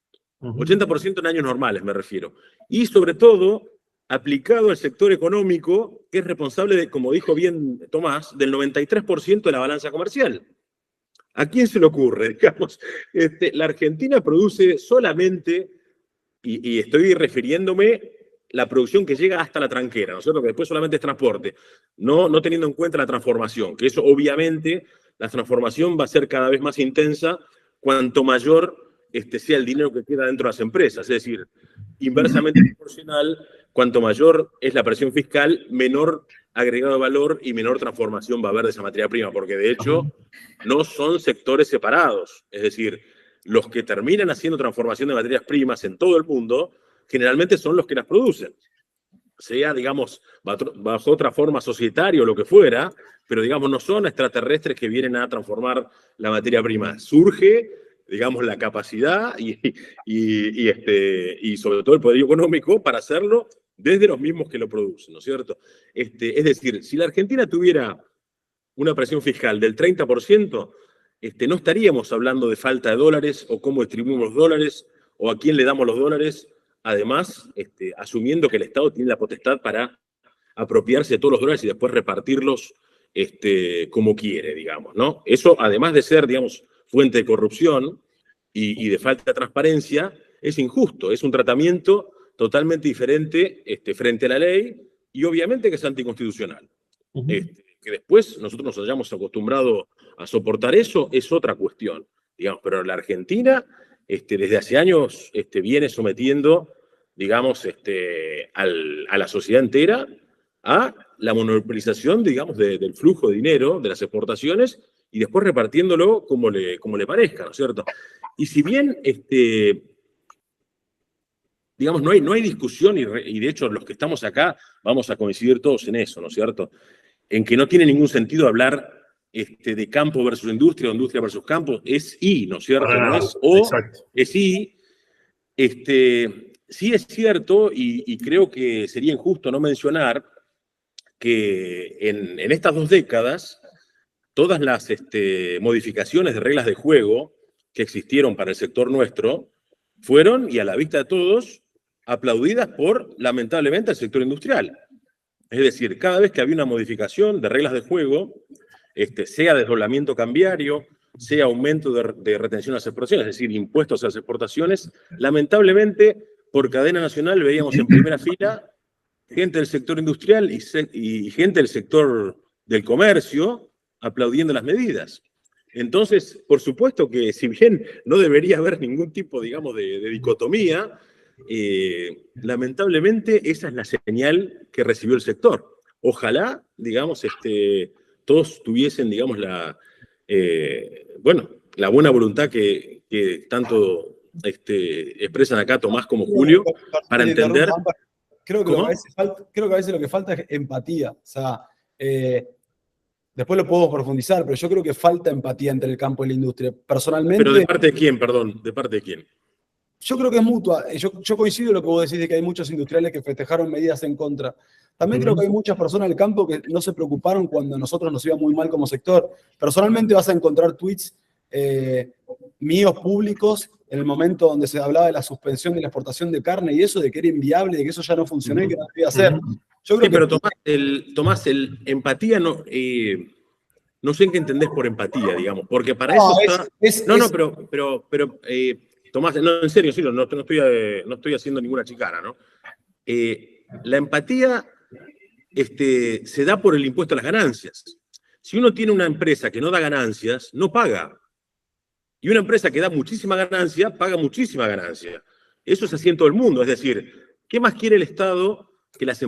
80% en años normales, me refiero. Y sobre todo, aplicado al sector económico, que es responsable de, como dijo bien Tomás, del 93% de la balanza comercial. ¿A quién se le ocurre? Digamos, la Argentina produce solamente, y estoy refiriéndome la producción que llega hasta la tranquera, ¿no es cierto? Que después solamente es transporte, no teniendo en cuenta la transformación, que eso obviamente, la transformación va a ser cada vez más intensa cuanto mayor sea el dinero que queda dentro de las empresas. Es decir, inversamente proporcional, cuanto mayor es la presión fiscal, menor agregado de valor y menor transformación va a haber de esa materia prima, porque de hecho no son sectores separados. Es decir, los que terminan haciendo transformación de materias primas en todo el mundo, generalmente son los que las producen. Sea, digamos, bajo otra forma societaria o lo que fuera, pero digamos, no son extraterrestres que vienen a transformar la materia prima. Surge, digamos, la capacidad y sobre todo el poder económico para hacerlo desde los mismos que lo producen, ¿no es cierto? Es decir, si la Argentina tuviera una presión fiscal del 30%, no estaríamos hablando de falta de dólares o cómo distribuimos los dólares o a quién le damos los dólares, además, asumiendo que el Estado tiene la potestad para apropiarse de todos los dólares y después repartirlos como quiere, digamos, ¿no? Eso, además de ser, digamos, fuente de corrupción y de falta de transparencia, es injusto, es un tratamiento totalmente diferente frente a la ley y obviamente que es anticonstitucional. Que después nosotros nos hayamos acostumbrado a soportar eso es otra cuestión, digamos, pero la Argentina desde hace años viene sometiendo, digamos, a la sociedad entera a la monopolización, digamos, del flujo de dinero, de las exportaciones, y después repartiéndolo como le parezca, ¿no es cierto? Y si bien, digamos, no hay discusión, y de hecho los que estamos acá vamos a coincidir todos en eso, ¿no es cierto? En que no tiene ningún sentido hablar de campo versus industria o industria versus campo, es y, ¿no es cierto? No es o, exacto. Es y. Sí es cierto, y creo que sería injusto no mencionar que en estas 2 décadas, todas las modificaciones de reglas de juego que existieron para el sector nuestro fueron, y a la vista de todos, aplaudidas por, lamentablemente, el sector industrial. Es decir, cada vez que había una modificación de reglas de juego, sea desdoblamiento cambiario, sea aumento de retención a las exportaciones, es decir, impuestos a las exportaciones, lamentablemente, por cadena nacional veíamos en primera fila gente del sector industrial y gente del sector del comercio aplaudiendo las medidas. Entonces, por supuesto que si bien no debería haber ningún tipo, digamos, de dicotomía, lamentablemente esa es la señal que recibió el sector. Ojalá, digamos, todos tuviesen, digamos, la buena voluntad que tanto expresan acá Tomás como Julio, para entender... Creo que a veces lo que falta es empatía. O sea, después lo podemos profundizar, pero yo creo que falta empatía entre el campo y la industria. Personalmente... ¿Pero de parte de quién, perdón? ¿De parte de quién? Yo creo que es mutua. Yo coincido en lo que vos decís de que hay muchos industriales que festejaron medidas en contra. También creo que hay muchas personas del campo que no se preocuparon cuando nosotros nos iba muy mal como sector. Personalmente vas a encontrar tweets míos públicos en el momento donde se hablaba de la suspensión de la exportación de carne y eso, de que era inviable, de que eso ya no funcionó y que no debía hacer. Yo creo Sí, pero que Tomás, empatía no, no sé en qué entendés por empatía, digamos, porque para eso está. Pero Tomás, no, en serio, no estoy haciendo ninguna chicana, ¿no? La empatía se da por el impuesto a las ganancias. Si uno tiene una empresa que no da ganancias, no paga. Y una empresa que da muchísima ganancia, paga muchísima ganancia. Eso es así en todo el mundo. Es decir, ¿qué más quiere el Estado? Que las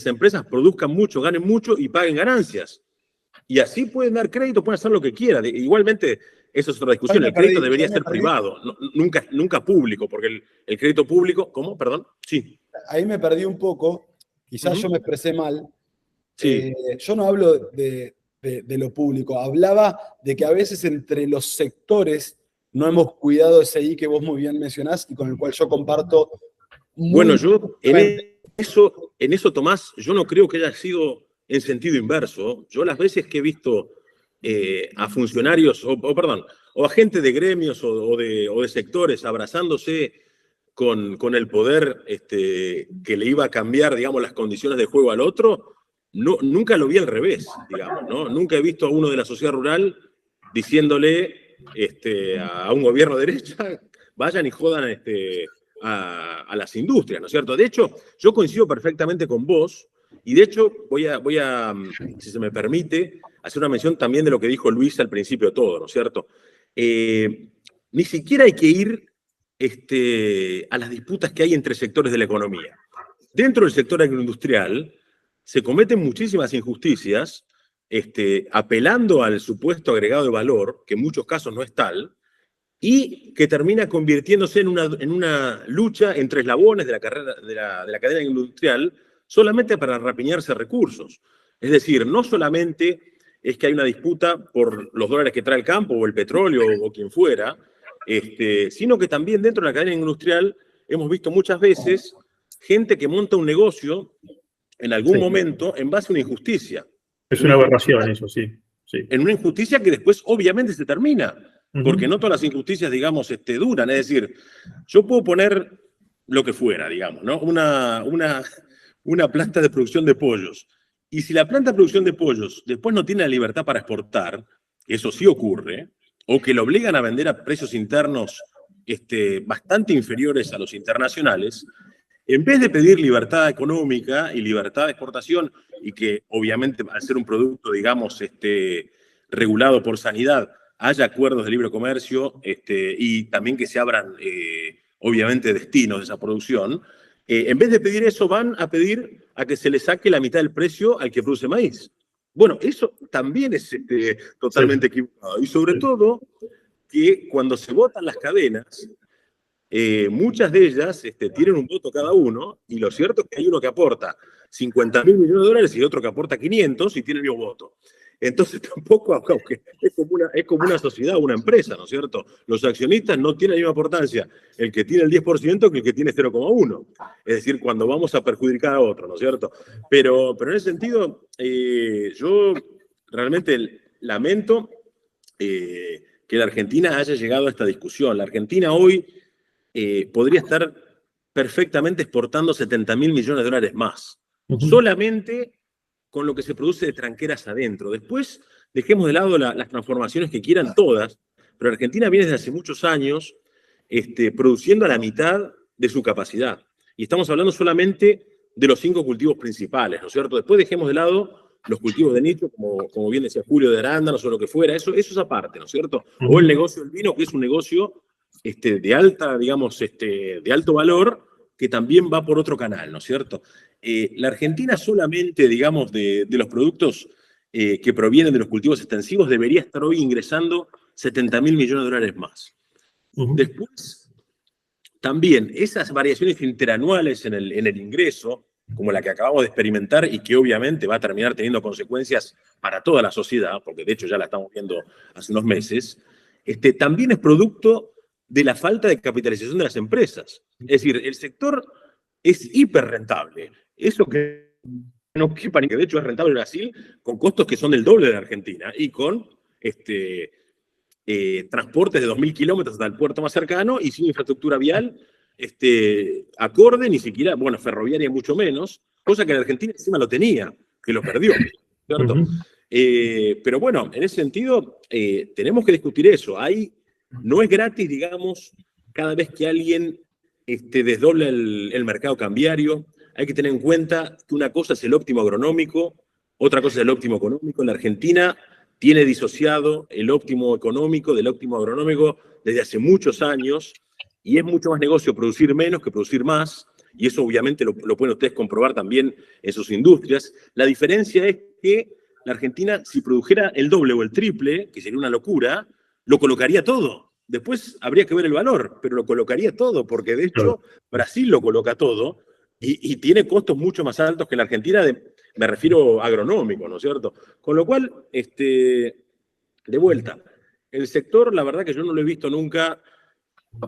empresas produzcan mucho, ganen mucho y paguen ganancias. Y así pueden dar crédito, pueden hacer lo que quieran. Igualmente, eso es otra discusión. El crédito debería ser privado, nunca público, porque el crédito público... ¿Cómo? Perdón. Sí. Ahí me perdí un poco. Quizás yo me expresé mal. Sí. Yo no hablo de lo público. Hablaba de que a veces entre los sectores no hemos cuidado ese I que vos muy bien mencionás y con el cual yo comparto. Bueno, yo en eso, Tomás, yo no creo que haya sido en sentido inverso. Yo las veces que he visto a funcionarios, o a gente de gremios o de sectores abrazándose con el poder que le iba a cambiar, digamos, las condiciones de juego al otro, nunca lo vi al revés, digamos, ¿no? Nunca he visto a uno de la sociedad rural diciéndole a un gobierno de derecha, vayan y jodan a las industrias, ¿no es cierto? De hecho, yo coincido perfectamente con vos, y de hecho voy a, si se me permite, hacer una mención también de lo que dijo Luis al principio de todo, ¿no es cierto? Ni siquiera hay que ir a las disputas que hay entre sectores de la economía. Dentro del sector agroindustrial se cometen muchísimas injusticias, apelando al supuesto agregado de valor, que en muchos casos no es tal, y que termina convirtiéndose en una lucha entre eslabones de la cadena industrial solamente para rapiñarse recursos. Es decir, no solamente es que hay una disputa por los dólares que trae el campo o el petróleo o quien fuera, sino que también dentro de la cadena industrial hemos visto muchas veces gente que monta un negocio en algún momento en base a una injusticia. Es una aberración eso, sí. En una injusticia que después obviamente se termina. Porque no todas las injusticias, digamos, duran. Es decir, yo puedo poner lo que fuera, digamos, ¿no? Una planta de producción de pollos. Y si la planta de producción de pollos después no tiene la libertad para exportar, que eso sí ocurre, o que lo obligan a vender a precios internos bastante inferiores a los internacionales, en vez de pedir libertad económica y libertad de exportación, y que obviamente al ser un producto, digamos, regulado por sanidad, haya acuerdos de libre comercio y también que se abran, obviamente, destinos de esa producción, en vez de pedir eso, van a pedir a que se le saque la mitad del precio al que produce maíz. Bueno, eso también es totalmente equivocado. Y sobre todo, que cuando se votan las cadenas, muchas de ellas tienen un voto cada uno, y lo cierto es que hay uno que aporta 50.000 millones de dólares y otro que aporta 500 y tiene el mismo voto. Entonces tampoco, aunque es como una sociedad, una empresa, ¿no es cierto? Los accionistas no tienen la misma importancia el que tiene el 10% que el que tiene 0,1. Es decir, cuando vamos a perjudicar a otro, ¿no es cierto? Pero en ese sentido, yo realmente lamento que la Argentina haya llegado a esta discusión. La Argentina hoy podría estar perfectamente exportando 70.000 millones de dólares más. Solamente con lo que se produce de tranqueras adentro. Después, dejemos de lado las transformaciones que quieran todas, pero Argentina viene desde hace muchos años produciendo a la mitad de su capacidad. Y estamos hablando solamente de los 5 cultivos principales, ¿no es cierto? Después dejemos de lado los cultivos de nicho, como bien decía Julio, de arándanos o lo que fuera, eso es aparte, ¿no es cierto? O el negocio del vino, que es un negocio de alta, digamos, de alto valor, que también va por otro canal, ¿no es cierto? La Argentina solamente, digamos, de los productos que provienen de los cultivos extensivos debería estar hoy ingresando 70.000 millones de dólares más. Después, también esas variaciones interanuales en el ingreso, como la que acabamos de experimentar y que obviamente va a terminar teniendo consecuencias para toda la sociedad, porque de hecho ya la estamos viendo hace unos meses, también es producto de la falta de capitalización de las empresas. Es decir, el sector es hiperrentable. Eso que no quepa ni que de hecho es rentable en Brasil, con costos que son del doble de la Argentina y con transportes de 2.000 kilómetros hasta el puerto más cercano y sin infraestructura vial acorde, ni siquiera, bueno, ferroviaria mucho menos, cosa que en Argentina encima lo tenía, que lo perdió, ¿cierto? Pero bueno, en ese sentido, tenemos que discutir eso. No es gratis, digamos, cada vez que alguien desdobla el mercado cambiario. Hay que tener en cuenta que una cosa es el óptimo agronómico, otra cosa es el óptimo económico. En la Argentina tiene disociado el óptimo económico del óptimo agronómico desde hace muchos años, y es mucho más negocio producir menos que producir más, y eso obviamente lo pueden ustedes comprobar también en sus industrias. La diferencia es que la Argentina, si produjera el doble o el triple, que sería una locura, lo colocaría todo. Después habría que ver el valor, pero lo colocaría todo, porque de hecho Brasil lo coloca todo y tiene costos mucho más altos que la Argentina, me refiero agronómico, ¿no es cierto? Con lo cual, de vuelta, el sector, la verdad que yo no lo he visto nunca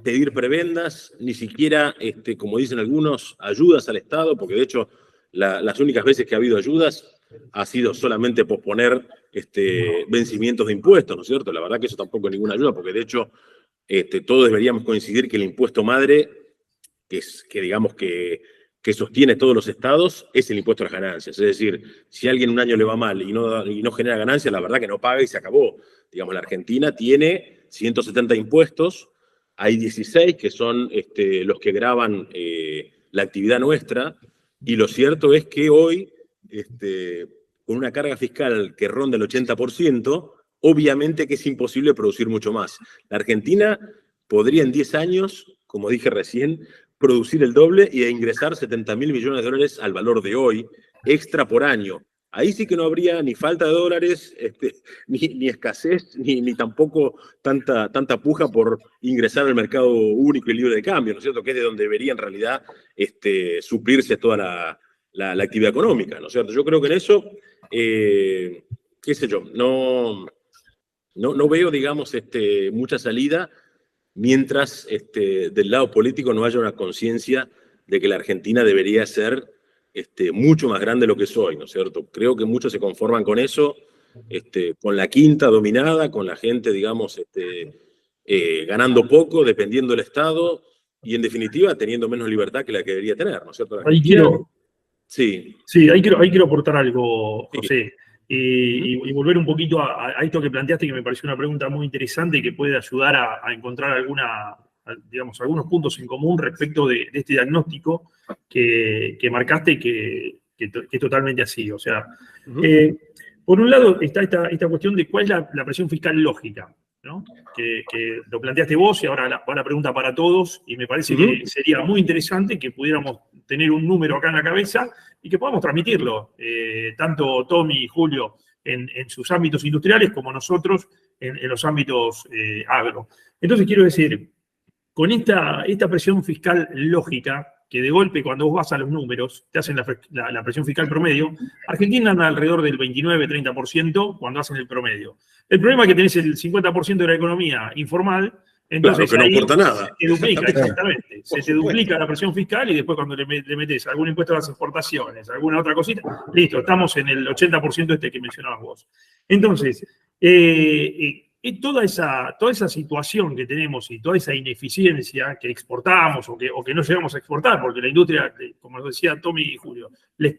pedir prebendas, ni siquiera, como dicen algunos, ayudas al Estado, porque de hecho las únicas veces que ha habido ayudas ha sido solamente posponer vencimientos de impuestos, ¿no es cierto? La verdad que eso tampoco es ninguna ayuda, porque de hecho todos deberíamos coincidir que el impuesto madre, que digamos que sostiene todos los estados, es el impuesto a las ganancias. Es decir, si a alguien un año le va mal y no genera ganancias, la verdad que no paga y se acabó. Digamos, la Argentina tiene 170 impuestos, hay 16 que son los que gravan la actividad nuestra, y lo cierto es que hoy, con una carga fiscal que ronda el 80%, obviamente que es imposible producir mucho más. La Argentina podría en 10 años, como dije recién, producir el doble y ingresar 70.000 millones de dólares al valor de hoy, extra por año. Ahí sí que no habría ni falta de dólares, ni escasez, ni tampoco tanta puja por ingresar al mercado único y libre de cambio, ¿no es cierto? Que es de donde debería en realidad suplirse toda la actividad económica, ¿no es cierto? Yo creo que en eso, qué sé yo, no veo, digamos, mucha salida mientras del lado político no haya una conciencia de que la Argentina debería ser mucho más grande de lo que es hoy, ¿no es cierto? Creo que muchos se conforman con eso, con la quinta dominada, con la gente, digamos, ganando poco, dependiendo del Estado, y en definitiva teniendo menos libertad que la que debería tener, ¿no es cierto? Ahí quiero, Sí. Sí, ahí quiero aportar algo, José, y volver un poquito a esto que planteaste, que me pareció una pregunta muy interesante y que puede ayudar a encontrar digamos, algunos puntos en común respecto de este diagnóstico que marcaste, que es totalmente así. O sea, por un lado está esta cuestión de cuál es la presión fiscal lógica, ¿no? Que lo planteaste vos y ahora va la pregunta para todos, y me parece que sería muy interesante que pudiéramos tener un número acá en la cabeza y que podamos transmitirlo, tanto Tommy y Julio en sus ámbitos industriales como nosotros en los ámbitos agro. Entonces quiero decir, con esta presión fiscal lógica, que de golpe cuando vos vas a los números, te hacen la presión fiscal promedio, Argentina anda alrededor del 29-30% cuando hacen el promedio. El problema es que tenés el 50% de la economía informal, entonces claro, que no aporta nada. Se te duplica, exactamente. Se te duplica la presión fiscal y después cuando le metés algún impuesto a las exportaciones, alguna otra cosita, listo, estamos en el 80% que mencionabas vos. Entonces, toda esa situación que tenemos y toda esa ineficiencia que exportamos o que no llegamos a exportar, porque la industria, como nos decía Tommy y Julio,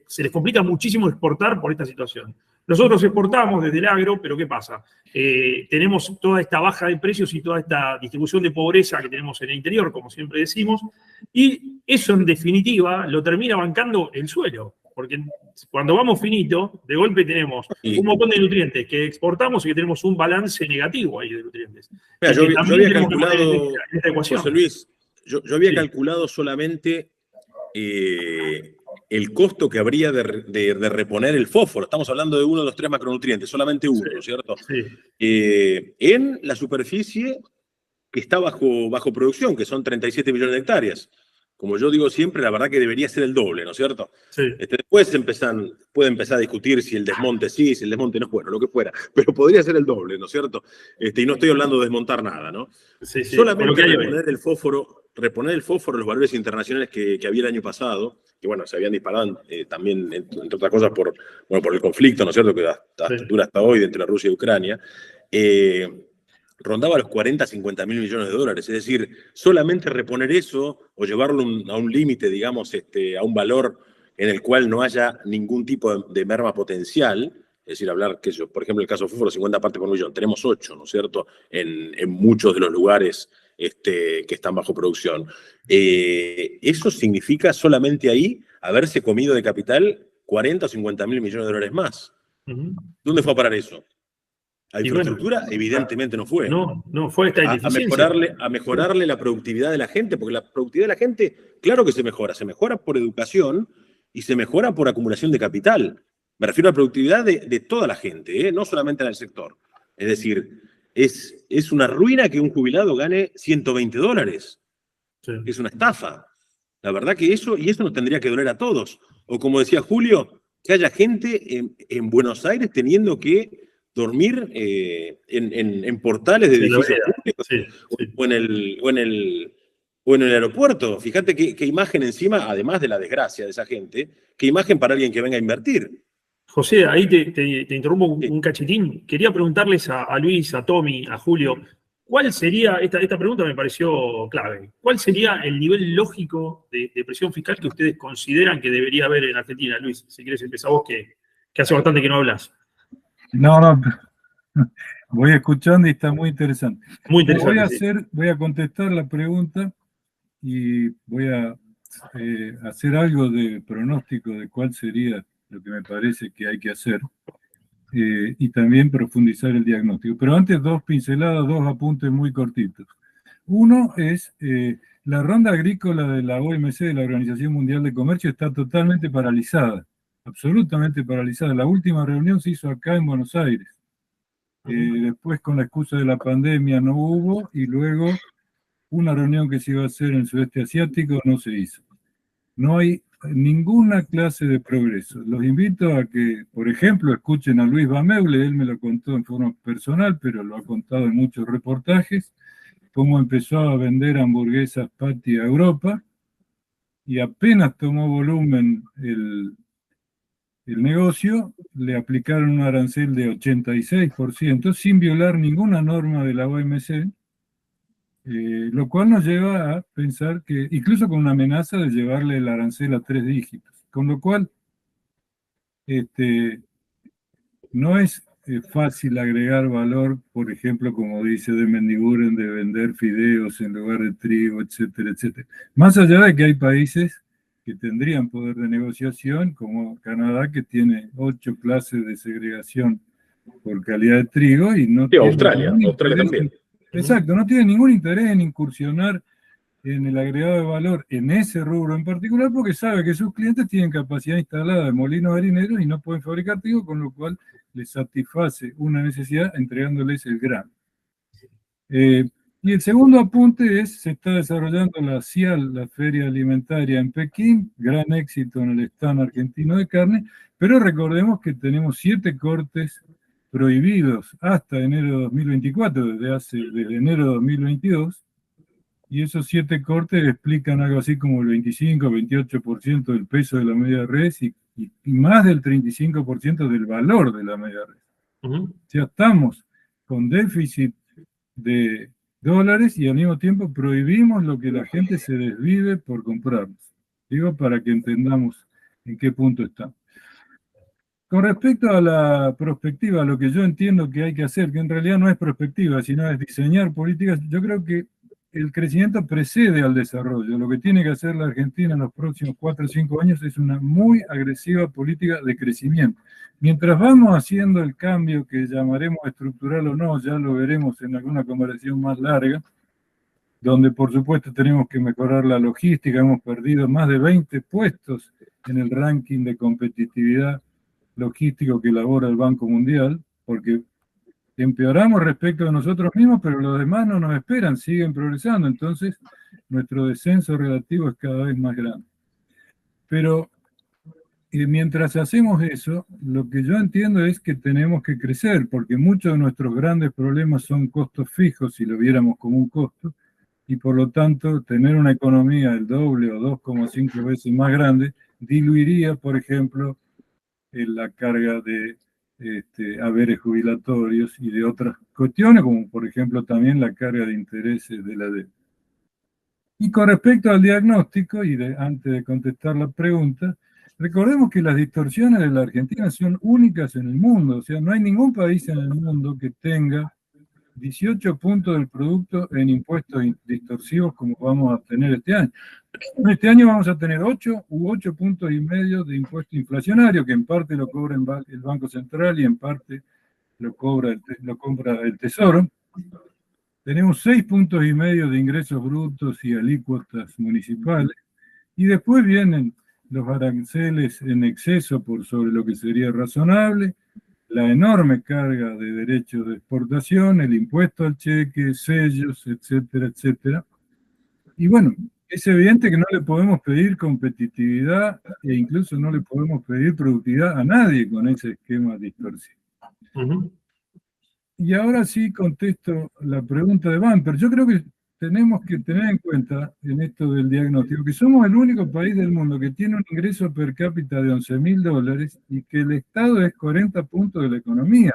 se les complica muchísimo exportar por esta situación. Nosotros exportamos desde el agro, pero ¿qué pasa? Tenemos toda esta baja de precios y toda esta distribución de pobreza que tenemos en el interior, como siempre decimos, y eso en definitiva lo termina bancando el suelo. Porque cuando vamos finito, de golpe tenemos un montón de nutrientes que exportamos y que tenemos un balance negativo ahí de nutrientes. Mira, yo había calculado, en esta ecuación. José Luis, yo había calculado solamente el costo que habría de reponer el fósforo. Estamos hablando de uno de los 3 macronutrientes, solamente uno, ¿cierto? Sí. En la superficie que está bajo producción, que son 37 millones de hectáreas. Como yo digo siempre, la verdad que debería ser el doble, ¿no es cierto? Sí. Después puede empezar a discutir si el desmonte sí, si el desmonte no, bueno, lo que fuera, pero podría ser el doble, ¿no es cierto? Y no estoy hablando de desmontar nada, ¿no? Sí, solamente reponer el fósforo a los valores internacionales que había el año pasado, que bueno, se habían disparado también, entre otras cosas, por el conflicto, ¿no es cierto?, que dura hasta hoy entre Rusia y Ucrania. rondaba los 40, 50 mil millones de dólares. Es decir, solamente reponer eso o llevarlo a un límite, digamos, a un valor en el cual no haya ningún tipo de merma potencial, es decir, hablar, que yo, por ejemplo, el caso de fósforo, 50 partes por millón, tenemos 8, ¿no es cierto?, en muchos de los lugares que están bajo producción. Eso significa solamente ahí haberse comido de capital 40 o 50 mil millones de dólares más. ¿Dónde fue a parar eso? A infraestructura, bueno, evidentemente no fue. No fue esta ineficiencia. A mejorarle la productividad de la gente, porque la productividad de la gente, claro que se mejora por educación y se mejora por acumulación de capital. Me refiero a la productividad de toda la gente, no solamente en el sector. Es decir, es una ruina que un jubilado gane 120 dólares. Sí. Es una estafa. La verdad que eso nos tendría que doler a todos. O como decía Julio, que haya gente en Buenos Aires teniendo que dormir en portales de edificios públicos, sí. O en el aeropuerto. Fíjate qué imagen encima, además de la desgracia de esa gente, qué imagen para alguien que venga a invertir. José, ahí te interrumpo un cachitín. Quería preguntarles a Luis, a Tommy, a Julio, ¿cuál sería, esta pregunta me pareció clave, ¿cuál sería el nivel lógico de presión fiscal que ustedes consideran que debería haber en Argentina? Luis, si quieres empezar vos, que hace bastante que no hablas. No, voy escuchando y está muy interesante. Muy interesante. Voy a contestar la pregunta y voy a hacer algo de pronóstico de cuál sería lo que me parece que hay que hacer y también profundizar el diagnóstico. Pero antes, dos pinceladas, dos apuntes muy cortitos. Uno es la ronda agrícola de la OMC, de la Organización Mundial de Comercio, está totalmente paralizada, absolutamente paralizada. La última reunión se hizo acá en Buenos Aires. Después, con la excusa de la pandemia, no hubo, y luego una reunión que se iba a hacer en el sudeste asiático no se hizo. No hay ninguna clase de progreso. Los invito a que, por ejemplo, escuchen a Luis Bameule, él me lo contó en forma personal, pero lo ha contado en muchos reportajes, cómo empezó a vender hamburguesas Patty a Europa, y apenas tomó volumen el negocio, le aplicaron un arancel de 86% sin violar ninguna norma de la OMC, lo cual nos lleva a pensar que, incluso con una amenaza de llevarle el arancel a 3 dígitos, con lo cual no es fácil agregar valor, por ejemplo, como dice de Mendiguren, de vender fideos en lugar de trigo, etcétera, etcétera. Más allá de que hay países que tendrían poder de negociación, como Canadá, que tiene 8 clases de segregación por calidad de trigo, y no tiene Australia también. Exacto, no tiene ningún interés en incursionar en el agregado de valor en ese rubro en particular, porque sabe que sus clientes tienen capacidad instalada de molinos harineros y no pueden fabricar trigo, con lo cual les satisface una necesidad entregándoles el grano. Y el segundo apunte es, se está desarrollando la CIAL, la Feria Alimentaria en Pekín, gran éxito en el stand argentino de carne, pero recordemos que tenemos 7 cortes prohibidos hasta enero de 2024, desde enero de 2022, y esos 7 cortes explican algo así como el 25-28% del peso de la media res y más del 35% del valor de la media res. O sea, estamos con déficit de dólares y al mismo tiempo prohibimos lo que la gente se desvive por comprarnos. Digo, para que entendamos en qué punto estamos. Con respecto a la prospectiva, lo que yo entiendo que hay que hacer, que en realidad no es prospectiva, sino es diseñar políticas, yo creo que el crecimiento precede al desarrollo. Lo que tiene que hacer la Argentina en los próximos 4 o 5 años es una muy agresiva política de crecimiento. Mientras vamos haciendo el cambio que llamaremos estructural o no, ya lo veremos en alguna conversación más larga, donde por supuesto tenemos que mejorar la logística. Hemos perdido más de 20 puestos en el ranking de competitividad logístico que elabora el Banco Mundial, porque empeoramos respecto de nosotros mismos, pero los demás no nos esperan, siguen progresando, entonces nuestro descenso relativo es cada vez más grande. Pero mientras hacemos eso, lo que yo entiendo es que tenemos que crecer, porque muchos de nuestros grandes problemas son costos fijos, si lo viéramos como un costo, y por lo tanto tener una economía del doble o 2,5 veces más grande diluiría, por ejemplo, la carga de haberes jubilatorios y de otras cuestiones, como por ejemplo también la carga de intereses de la deuda. Y con respecto al diagnóstico, antes de contestar la pregunta, recordemos que las distorsiones de la Argentina son únicas en el mundo, o sea, no hay ningún país en el mundo que tenga 18 puntos del producto en impuestos distorsivos como vamos a tener este año. Este año vamos a tener 8 u 8,5 puntos de impuesto inflacionario, que en parte lo cobra el Banco Central y en parte lo compra el Tesoro. Tenemos 6,5 puntos de ingresos brutos y alícuotas municipales. Y después vienen los aranceles en exceso por sobre lo que sería razonable, la enorme carga de derechos de exportación, el impuesto al cheque, sellos, etcétera, etcétera. Y bueno, es evidente que no le podemos pedir competitividad e incluso no le podemos pedir productividad a nadie con ese esquema distorsivo. Y ahora sí contesto la pregunta de Bamper. Yo creo que tenemos que tener en cuenta en esto del diagnóstico que somos el único país del mundo que tiene un ingreso per cápita de $11.000 y que el Estado es 40 puntos de la economía.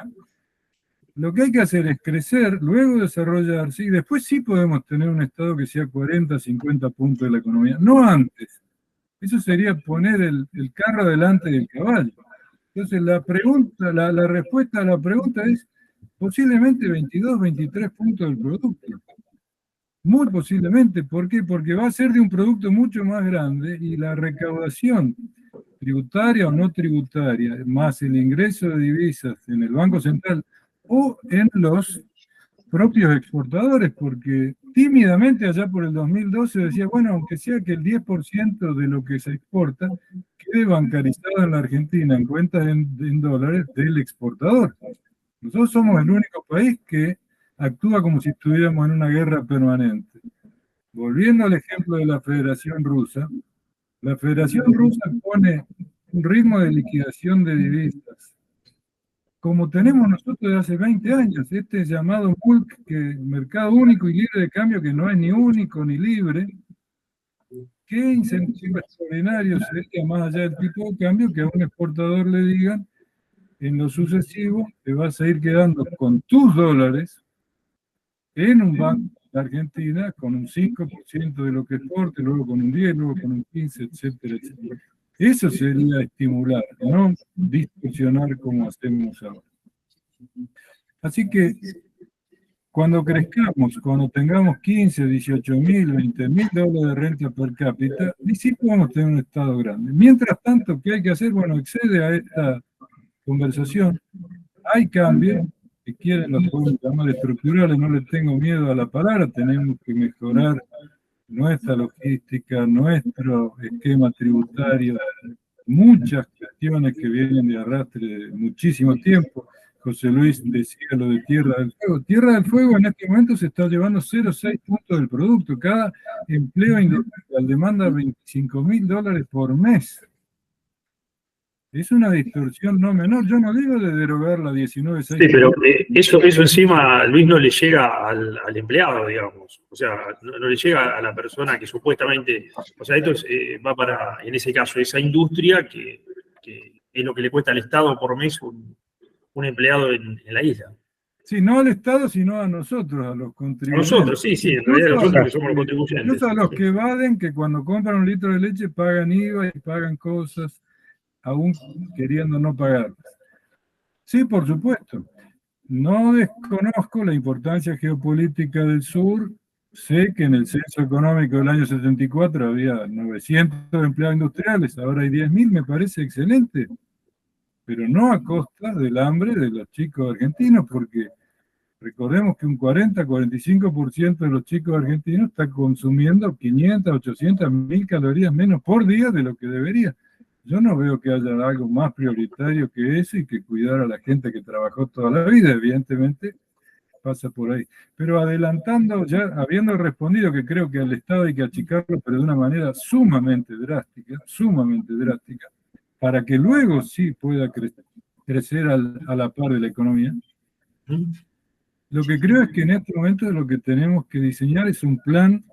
Lo que hay que hacer es crecer, luego desarrollarse, y después sí podemos tener un Estado que sea 40, 50 puntos de la economía, no antes. Eso sería poner el carro delante del caballo. Entonces la respuesta a la pregunta es posiblemente 22, 23 puntos del producto. Muy posiblemente. ¿Por qué? Porque va a ser de un producto mucho más grande y la recaudación tributaria o no tributaria, más el ingreso de divisas en el Banco Central o en los propios exportadores, porque tímidamente allá por el 2012 decía, bueno, aunque sea que el 10% de lo que se exporta quede bancarizado en la Argentina en cuentas en dólares del exportador. Nosotros somos el único país que actúa como si estuviéramos en una guerra permanente. Volviendo al ejemplo de la Federación Rusa, la Federación Rusa pone un ritmo de liquidación de divisas como tenemos nosotros desde hace 20 años, este llamado MULC, que mercado único y libre de cambio, que no es ni único ni libre. ¿Qué incentivo extraordinario sería, más allá del tipo de cambio, que a un exportador le digan en lo sucesivo te vas a ir quedando con tus dólares en un banco de Argentina con un 5% de lo que exporte, luego con un 10, luego con un 15, etcétera, etcétera? Eso sería estimular, no distorsionar como hacemos ahora. Así que cuando crezcamos, cuando tengamos 15, 18.000, 20.000 dólares de renta per cápita, y sí podemos tener un Estado grande. Mientras tanto, ¿qué hay que hacer? Bueno, accede a esta conversación. Hay cambios, si quieren los podemos llamar estructurales, no le tengo miedo a la palabra, tenemos que mejorar nuestra logística, nuestro esquema tributario, muchas cuestiones que vienen de arrastre de muchísimo tiempo. José Luis decía lo de Tierra del Fuego. Tierra del Fuego en este momento se está llevando 0,6 puntos del producto. Cada empleo industrial demanda $25.000 por mes. Es una distorsión no menor. Yo no digo de derogar la 19.6. Sí, pero eso encima, Luis, no le llega al empleado, digamos. O sea, no le llega a la persona que supuestamente... O sea, esto va para, en ese caso, esa industria que es lo que le cuesta al Estado por mes un empleado en la isla. Sí, no al Estado, sino a nosotros, a los contribuyentes. Nosotros, sí, en realidad nosotros que somos los contribuyentes. Incluso a los que evaden, que cuando compran un litro de leche pagan IVA y pagan cosas, aún queriendo no pagarlas. Sí, por supuesto. No desconozco la importancia geopolítica del sur. Sé que en el censo económico del año 74 había 900 empleados industriales, ahora hay 10.000, me parece excelente. Pero no a costa del hambre de los chicos argentinos, porque recordemos que un 40-45% de los chicos argentinos está consumiendo 500, 800, 1.000 calorías menos por día de lo que debería. Yo no veo que haya algo más prioritario que eso y que cuidar a la gente que trabajó toda la vida, evidentemente pasa por ahí. Pero adelantando, ya habiendo respondido que creo que al Estado hay que achicarlo, pero de una manera sumamente drástica, para que luego sí pueda crecer a la par de la economía. Lo que creo es que en este momento lo que tenemos que diseñar es un plan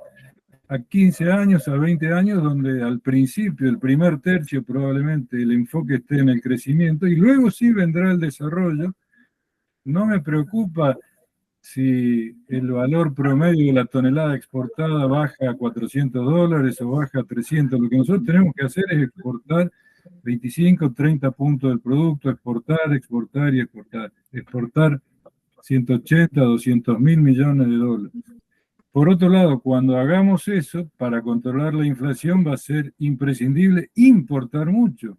a 15 años, a 20 años, donde al principio, el primer tercio probablemente el enfoque esté en el crecimiento y luego sí vendrá el desarrollo. No me preocupa si el valor promedio de la tonelada exportada baja a $400 o baja a 300. Lo que nosotros tenemos que hacer es exportar 25, 30 puntos del producto, exportar, exportar y exportar. Exportar 180, 200 mil millones de dólares. Por otro lado, cuando hagamos eso, para controlar la inflación va a ser imprescindible importar mucho,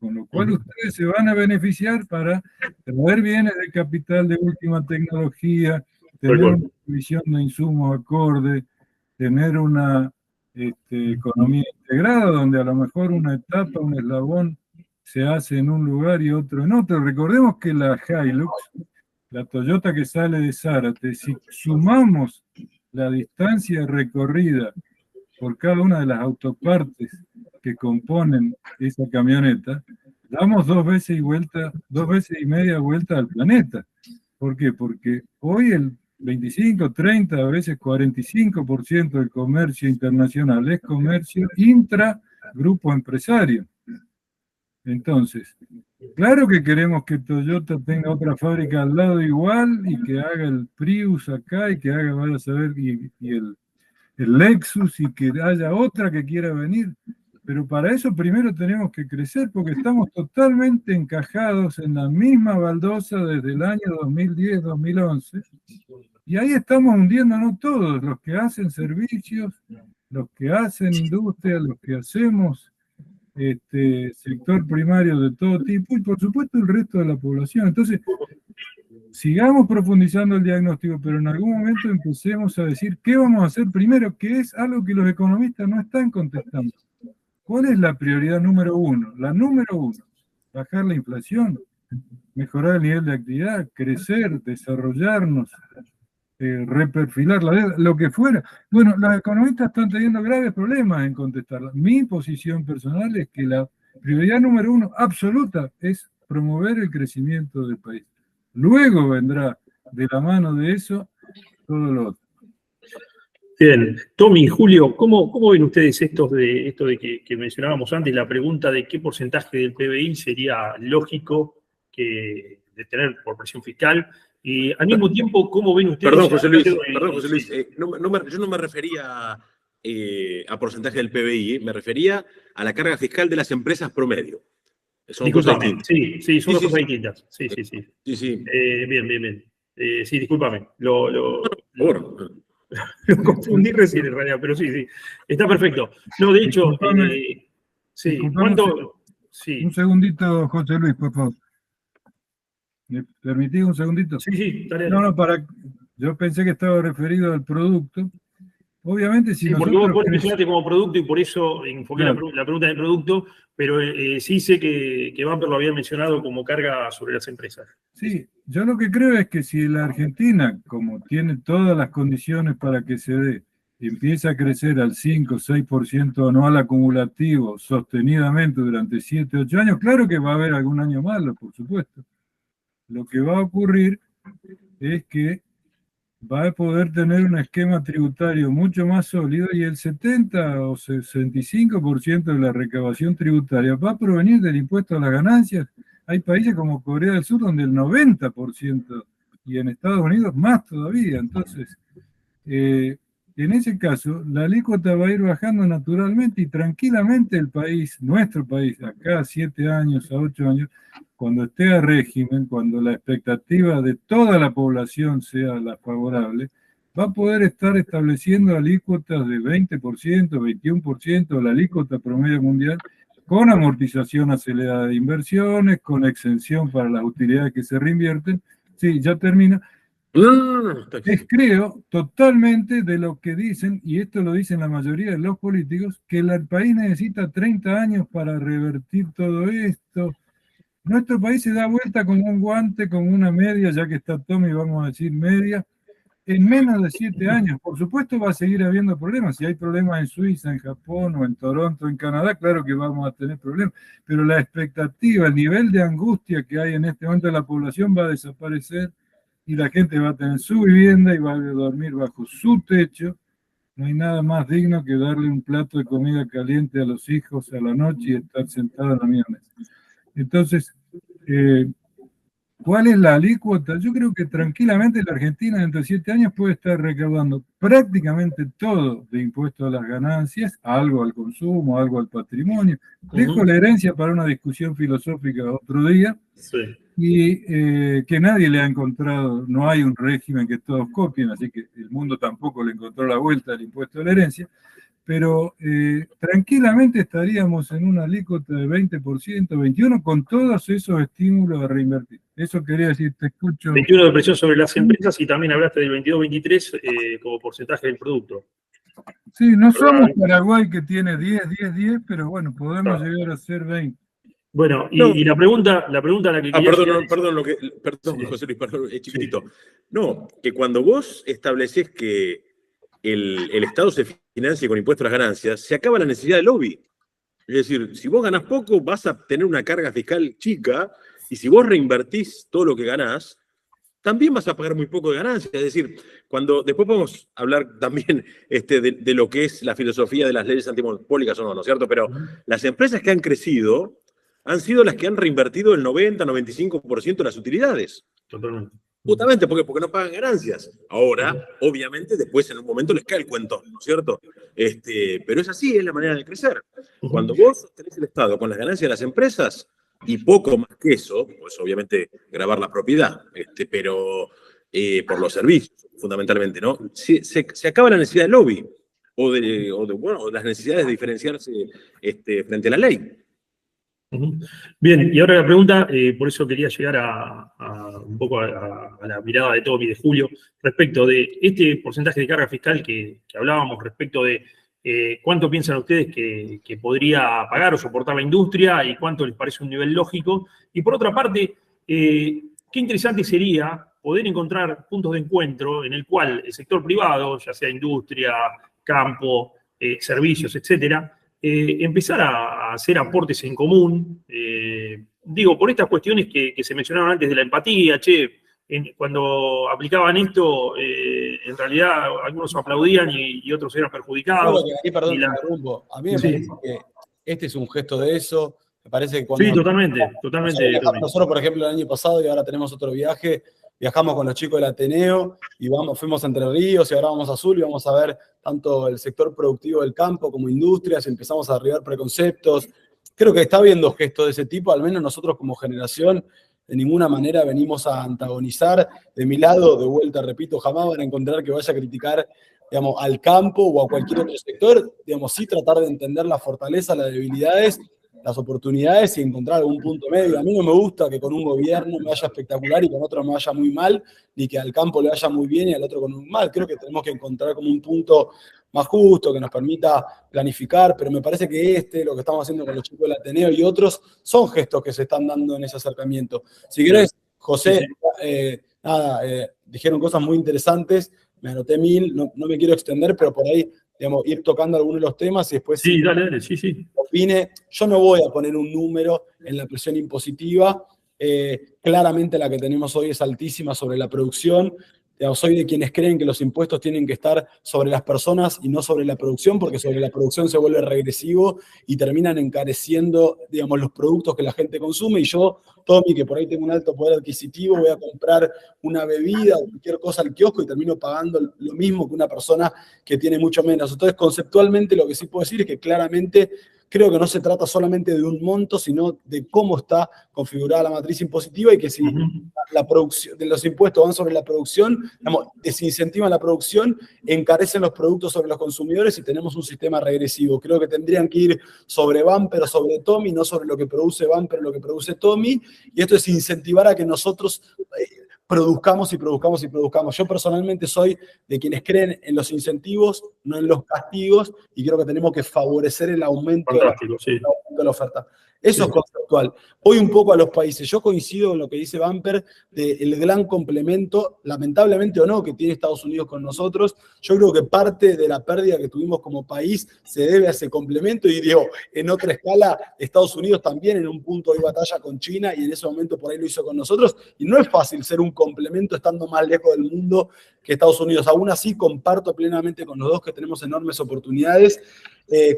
con lo cual ustedes se van a beneficiar para traer bienes de capital de última tecnología, tener una provisión de insumos acorde, tener una economía integrada, donde a lo mejor una etapa, un eslabón, se hace en un lugar y otro en otro. Recordemos que la Hilux, la Toyota que sale de Zárate, si sumamos la distancia recorrida por cada una de las autopartes que componen esa camioneta, damos 2 veces y media vuelta al planeta. ¿Por qué? Porque hoy el 25, 30, a veces 45% del comercio internacional es comercio intra-grupo empresario. Entonces, claro que queremos que Toyota tenga otra fábrica al lado igual y que haga el Prius acá y que haga, vaya a saber, y el Lexus y que haya otra que quiera venir. Pero para eso primero tenemos que crecer porque estamos totalmente encajados en la misma baldosa desde el año 2010, 2011. Y ahí estamos hundiéndonos todos, los que hacen servicios, los que hacen industria, los que hacemos sector primario de todo tipo y por supuesto el resto de la población. Entonces, sigamos profundizando el diagnóstico, pero en algún momento empecemos a decir qué vamos a hacer primero, que es algo que los economistas no están contestando. ¿Cuál es la prioridad número uno? La número uno, bajar la inflación, mejorar el nivel de actividad, crecer, desarrollarnos, reperfilar la deuda, lo que fuera. Bueno, los economistas están teniendo graves problemas en contestarla. Mi posición personal es que la prioridad número uno absoluta es promover el crecimiento del país. Luego vendrá de la mano de eso todo lo otro. Bien, Tommy, Julio, ¿cómo ven ustedes esto de que mencionábamos antes, la pregunta de qué porcentaje del PBI sería lógico de tener por presión fiscal? Y al mismo tiempo, ¿cómo ven ustedes? Perdón, José Luis, yo no me refería a porcentaje del PBI, me refería a la carga fiscal de las empresas promedio. Son cosas distintas. Sí, son dos cosas distintas. Sí. Sí. Bien. Sí, discúlpame. Lo confundí recién en realidad, pero sí. Está perfecto. No, de hecho, sí. ¿Cuánto? Sí. Un segundito, José Luis, por favor. ¿Me permitís un segundito? Sí, dale. Yo pensé que estaba referido al producto. Obviamente, si porque vos mencionaste como producto y por eso enfoqué la pregunta del producto, pero sí sé que Bumper lo había mencionado como carga sobre las empresas. Sí, yo lo que creo es que si la Argentina, como tiene todas las condiciones para que se dé, empieza a crecer al 5 o 6% anual acumulativo sostenidamente durante 7 o 8 años, claro que va a haber algún año malo, por supuesto. Lo que va a ocurrir es que va a poder tener un esquema tributario mucho más sólido y el 70 o 65% de la recaudación tributaria va a provenir del impuesto a las ganancias. Hay países como Corea del Sur donde el 90% y en Estados Unidos más todavía. Entonces, en ese caso, la alícuota va a ir bajando naturalmente y tranquilamente el país, nuestro país, acá a 7 años, a 8 años, cuando esté a régimen, cuando la expectativa de toda la población sea la favorable, va a poder estar estableciendo alícuotas de 20%, 21%, la alícuota promedio mundial, con amortización acelerada de inversiones, con exención para las utilidades que se reinvierten. Sí, ya termino. Es, creo, totalmente de lo que dicen, y esto lo dicen la mayoría de los políticos, que el país necesita 30 años para revertir todo esto. Nuestro país se da vuelta como un guante, como una media, ya que está Tommy, vamos a decir media, en menos de 7 años. Por supuesto va a seguir habiendo problemas. Si hay problemas en Suiza, en Japón o en Toronto, en Canadá, claro que vamos a tener problemas. Pero la expectativa, el nivel de angustia que hay en este momento de la población va a desaparecer y la gente va a tener su vivienda y va a dormir bajo su techo No hay nada más digno que darle un plato de comida caliente a los hijos a la noche y estar sentado en la misma mesa. Entonces, ¿cuál es la alícuota? Yo creo que tranquilamente la Argentina dentro de 7 años puede estar recaudando prácticamente todo de impuestos a las ganancias, algo al consumo, algo al patrimonio. Dejo la herencia para una discusión filosófica otro día. Sí. Y que nadie le ha encontrado, no hay un régimen que todos copien, así que el mundo tampoco le encontró la vuelta al impuesto de la herencia, pero tranquilamente estaríamos en una alícuota de 20%, 21%, con todos esos estímulos a reinvertir. Eso quería decir, te escucho. 21 de presión sobre las empresas y también hablaste del 22-23 como porcentaje del producto. Sí, no somos Paraguay que tiene 10, pero bueno, podemos llegar a ser 20. Bueno, No. y la pregunta a la que quería llegar perdón, sí. José Luis, perdón, es chiquitito. No, que cuando vos estableces que el Estado se financie con impuestos a las ganancias, se acaba la necesidad de lobby. Es decir, si vos ganás poco, vas a tener una carga fiscal chica, y si vos reinvertís todo lo que ganás, también vas a pagar muy poco de ganancia. Es decir, después podemos hablar también de lo que es la filosofía de las leyes antimonopólicas o no, ¿no es cierto? Pero las empresas que han crecido han sido las que han reinvertido el 90-95% de las utilidades. Totalmente. Justamente porque no pagan ganancias. Ahora, obviamente, después en un momento les cae el cuento, ¿no es cierto? Pero es así, es la manera de crecer. Cuando vos tenés el Estado con las ganancias de las empresas y poco más que eso, pues obviamente grabar la propiedad, pero por los servicios, fundamentalmente, ¿no? Se acaba la necesidad de lobby o de las necesidades de diferenciarse frente a la ley. Bien, y ahora la pregunta, por eso quería llegar un poco a la mirada de Tommy, de Julio, respecto de este porcentaje de carga fiscal que hablábamos, respecto de cuánto piensan ustedes que podría pagar o soportar la industria y cuánto les parece un nivel lógico. Y por otra parte, qué interesante sería poder encontrar puntos de encuentro en el cual el sector privado, ya sea industria, campo, servicios, etcétera, empezar a hacer aportes en común. Digo, por estas cuestiones que se mencionaron antes de la empatía, cuando aplicaban esto, en realidad algunos aplaudían y otros eran perjudicados. Perdón, a mí me parece que este es un gesto de eso. Me parece que cuando... Sí, totalmente. Nosotros, por ejemplo, el año pasado, y ahora tenemos otro viaje, viajamos con los chicos del Ateneo y fuimos a Entre Ríos y ahora vamos a Azul y vamos a ver tanto el sector productivo del campo como industrias y empezamos a derribar preconceptos. Creo que está habiendo gestos de ese tipo, al menos nosotros como generación de ninguna manera venimos a antagonizar. De mi lado, de vuelta, repito, jamás van a encontrar que vaya a criticar, digamos, al campo o a cualquier otro sector, digamos, sí tratar de entender la fortaleza, las debilidades, las oportunidades y encontrar algún punto medio. A mí no me gusta que con un gobierno me vaya espectacular y con otro me vaya muy mal, ni que al campo le vaya muy bien y al otro con muy mal. Creo que tenemos que encontrar como un punto más justo, que nos permita planificar, pero me parece que lo que estamos haciendo con los chicos del Ateneo y otros, son gestos que se están dando en ese acercamiento. Si querés, José, dijeron cosas muy interesantes, me anoté 1000, no me quiero extender, pero por ahí, digamos, ir tocando algunos de los temas y después... Sí, dale, sí. Opine. Yo no voy a poner un número en la presión impositiva. Claramente la que tenemos hoy es altísima sobre la producción. Soy de quienes creen que los impuestos tienen que estar sobre las personas y no sobre la producción, porque sobre la producción se vuelve regresivo y terminan encareciendo, digamos, los productos que la gente consume. Y yo, Tommy, que por ahí tengo un alto poder adquisitivo, voy a comprar una bebida o cualquier cosa al kiosco y termino pagando lo mismo que una persona que tiene mucho menos. Entonces, conceptualmente, lo que sí puedo decir es que claramente creo que no se trata solamente de un monto, sino de cómo está configurada la matriz impositiva y que si la producción, de los impuestos van sobre la producción, digamos, desincentivan la producción, encarecen los productos sobre los consumidores y tenemos un sistema regresivo. Creo que tendrían que ir sobre Van, pero sobre Tommy, no sobre lo que produce Van, pero lo que produce Tommy. Y esto es incentivar a que nosotros produzcamos. Yo personalmente soy de quienes creen en los incentivos, no en los castigos, y creo que tenemos que favorecer el aunto de la oferta. Eso es conceptual. Voy un poco a los países. Yo coincido con lo que dice Bumper del gran complemento, lamentablemente o no, que tiene Estados Unidos con nosotros. Yo creo que parte de la pérdida que tuvimos como país se debe a ese complemento y digo, en otra escala, Estados Unidos también en un punto de batalla con China y en ese momento por ahí lo hizo con nosotros. Y no es fácil ser un complemento estando más lejos del mundo que Estados Unidos. Aún así, comparto plenamente con los dos que tenemos enormes oportunidades.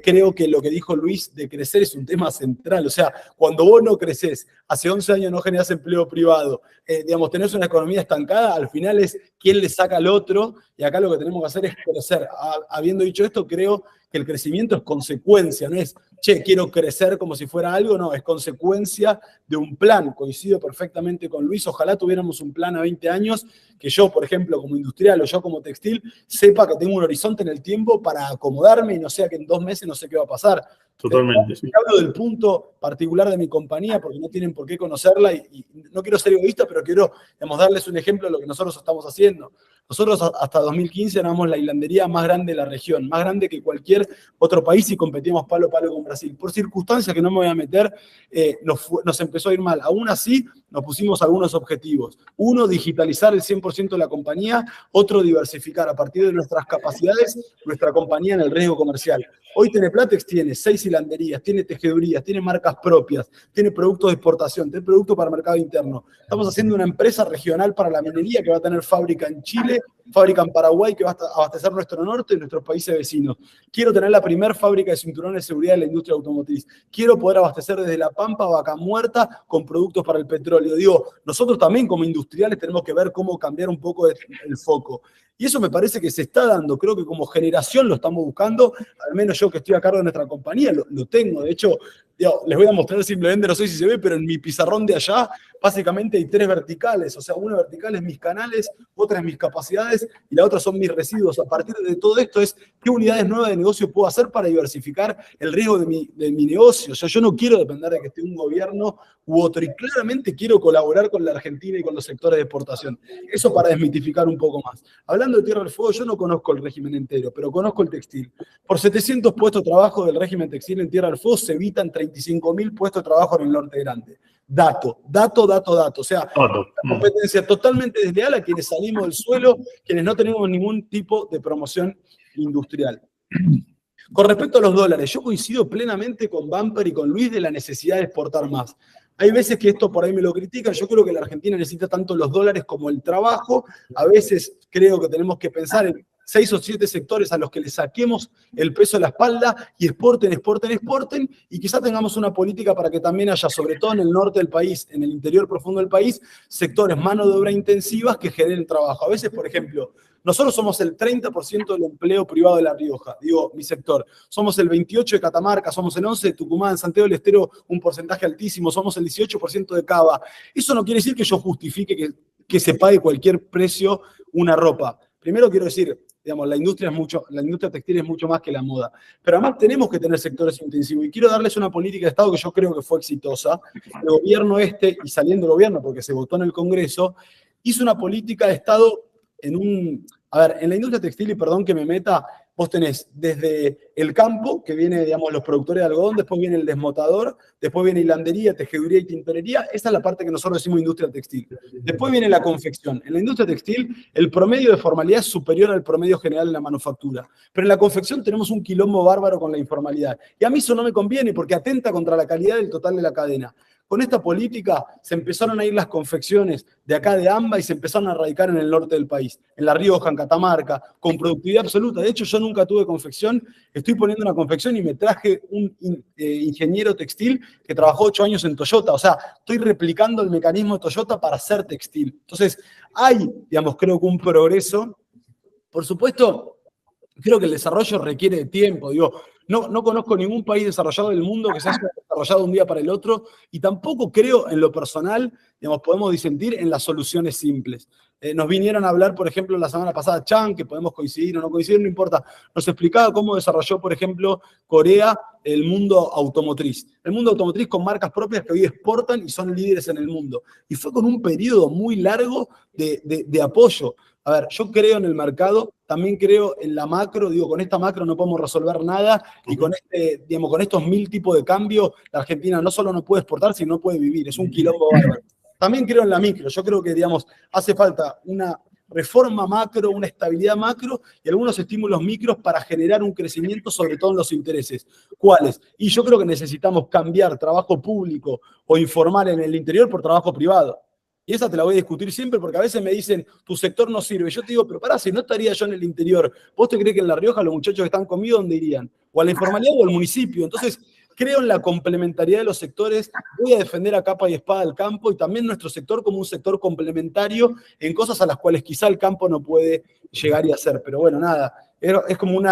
Creo que lo que dijo Luis de crecer es un tema central. O sea, cuando vos no creces, hace 11 años no generás empleo privado, digamos, tenés una economía estancada, al final es quién le saca al otro, y acá lo que tenemos que hacer es crecer. Habiendo dicho esto, creo que el crecimiento es consecuencia, no es, che, quiero crecer como si fuera algo, no, es consecuencia de un plan. Coincido perfectamente con Luis, ojalá tuviéramos un plan a 20 años, que yo, por ejemplo, como industrial o yo como textil, sepa que tengo un horizonte en el tiempo para acomodarme y no sea que en 2 meses no sé qué va a pasar. Totalmente. Sí. Hablo del punto particular de mi compañía porque no tienen por qué conocerla y no quiero ser egoísta, pero quiero, digamos, darles un ejemplo de lo que nosotros estamos haciendo. Nosotros hasta 2015 éramos la hilandería más grande de la región, más grande que cualquier otro país y competíamos palo a palo con Brasil. Por circunstancias que no me voy a meter, nos empezó a ir mal. Aún así, nos pusimos algunos objetivos. Uno, digitalizar el 100% de la compañía. Otro, diversificar a partir de nuestras capacidades nuestra compañía en el riesgo comercial. Hoy Teneplatex tiene 6 hilanderías, tiene tejedurías, tiene marcas propias, tiene productos de exportación, tiene productos para mercado interno. Estamos haciendo una empresa regional para la minería que va a tener fábrica en Chile, fábrica en Paraguay que va a abastecer nuestro norte y nuestros países vecinos. Quiero tener la primera fábrica de cinturones de seguridad de la industria automotriz. Quiero poder abastecer desde La Pampa a Vaca Muerta con productos para el petróleo. Digo, nosotros también como industriales tenemos que ver cómo cambiar un poco el foco. Y eso me parece que se está dando, creo que como generación lo estamos buscando, al menos yo que estoy a cargo de nuestra compañía lo tengo. De hecho, digo, les voy a mostrar simplemente, no sé si se ve, pero en mi pizarrón de allá básicamente hay 3 verticales, o sea, una vertical es mis canales, otra es mis capacidades y la otra son mis residuos. A partir de todo esto es qué unidades nuevas de negocio puedo hacer para diversificar el riesgo de mi negocio. O sea, yo no quiero depender de que esté un gobierno u otro y claramente quiero colaborar con la Argentina y con los sectores de exportación. Eso para desmitificar un poco más. Hablando de Tierra del Fuego, yo no conozco el régimen entero, pero conozco el textil. Por 700 puestos de trabajo del régimen textil en Tierra del Fuego se evitan 35.000 puestos de trabajo en el norte grande. Dato. O sea, una competencia totalmente desleal a quienes salimos del suelo, quienes no tenemos ningún tipo de promoción industrial. Con respecto a los dólares, yo coincido plenamente con Bumper y con Luis de la necesidad de exportar más. Hay veces que esto por ahí me lo critican, yo creo que la Argentina necesita tanto los dólares como el trabajo. A veces creo que tenemos que pensar en 6 o 7 sectores a los que le saquemos el peso de la espalda y exporten, y quizá tengamos una política para que también haya, sobre todo en el norte del país, en el interior profundo del país, sectores mano de obra intensivas que generen trabajo. A veces, por ejemplo, nosotros somos el 30% del empleo privado de La Rioja, digo, mi sector. Somos el 28% de Catamarca, somos el 11% de Tucumán, Santiago del Estero, un porcentaje altísimo, somos el 18% de Cava. Eso no quiere decir que yo justifique que se pague cualquier precio una ropa. Primero quiero decir, digamos, la industria textil es mucho más que la moda. Pero además tenemos que tener sectores intensivos. Y quiero darles una política de Estado que yo creo que fue exitosa. El gobierno y saliendo del gobierno porque se votó en el Congreso, hizo una política de Estado en la industria textil, y perdón que me meta, vos tenés desde el campo, que viene, digamos, los productores de algodón, después viene el desmotador, después viene hilandería, tejeduría y tintorería. Esa es la parte que nosotros decimos industria textil. Después viene la confección. En la industria textil, el promedio de formalidad es superior al promedio general en la manufactura. Pero en la confección tenemos un quilombo bárbaro con la informalidad. Y a mí eso no me conviene porque atenta contra la calidad del total de la cadena. Con esta política se empezaron a ir las confecciones de acá de AMBA y se empezaron a radicar en el norte del país, en La Rioja, en Catamarca, con productividad absoluta. De hecho, yo nunca tuve confección, estoy poniendo una confección y me traje un ingeniero textil que trabajó 8 años en Toyota. O sea, estoy replicando el mecanismo de Toyota para hacer textil. Entonces, hay, digamos, creo que un progreso. Por supuesto, creo que el desarrollo requiere de tiempo. Digo, no conozco ningún país desarrollado del mundo que se haya desarrollado de un día para el otro y tampoco creo en lo personal, digamos, podemos disentir en las soluciones simples. Nos vinieron a hablar, por ejemplo, la semana pasada Chan, que podemos coincidir o no coincidir, no importa. Nos explicaba cómo desarrolló, por ejemplo, Corea el mundo automotriz. El mundo automotriz con marcas propias que hoy exportan y son líderes en el mundo. Y fue con un periodo muy largo de apoyo. A ver, yo creo en el mercado, también creo en la macro, digo, con esta macro no podemos resolver nada y con digamos, con estos 1000 tipos de cambio, la Argentina no solo no puede exportar, sino no puede vivir, es un quilombo bárbaro. También creo en la micro, yo creo que, digamos, hace falta una reforma macro, una estabilidad macro y algunos estímulos micros para generar un crecimiento, sobre todo en los intereses. ¿Cuáles? Y yo creo que necesitamos cambiar trabajo público o informal en el interior por trabajo privado. Y esa te la voy a discutir siempre porque a veces me dicen, tu sector no sirve. Yo te digo, pero pará, si no estaría yo en el interior, ¿vos te crees que en La Rioja los muchachos que están conmigo, dónde irían? O a la informalidad o al municipio. Entonces, creo en la complementariedad de los sectores, voy a defender a capa y espada el campo y también nuestro sector como un sector complementario en cosas a las cuales quizá el campo no puede llegar y hacer. Pero bueno, nada, es como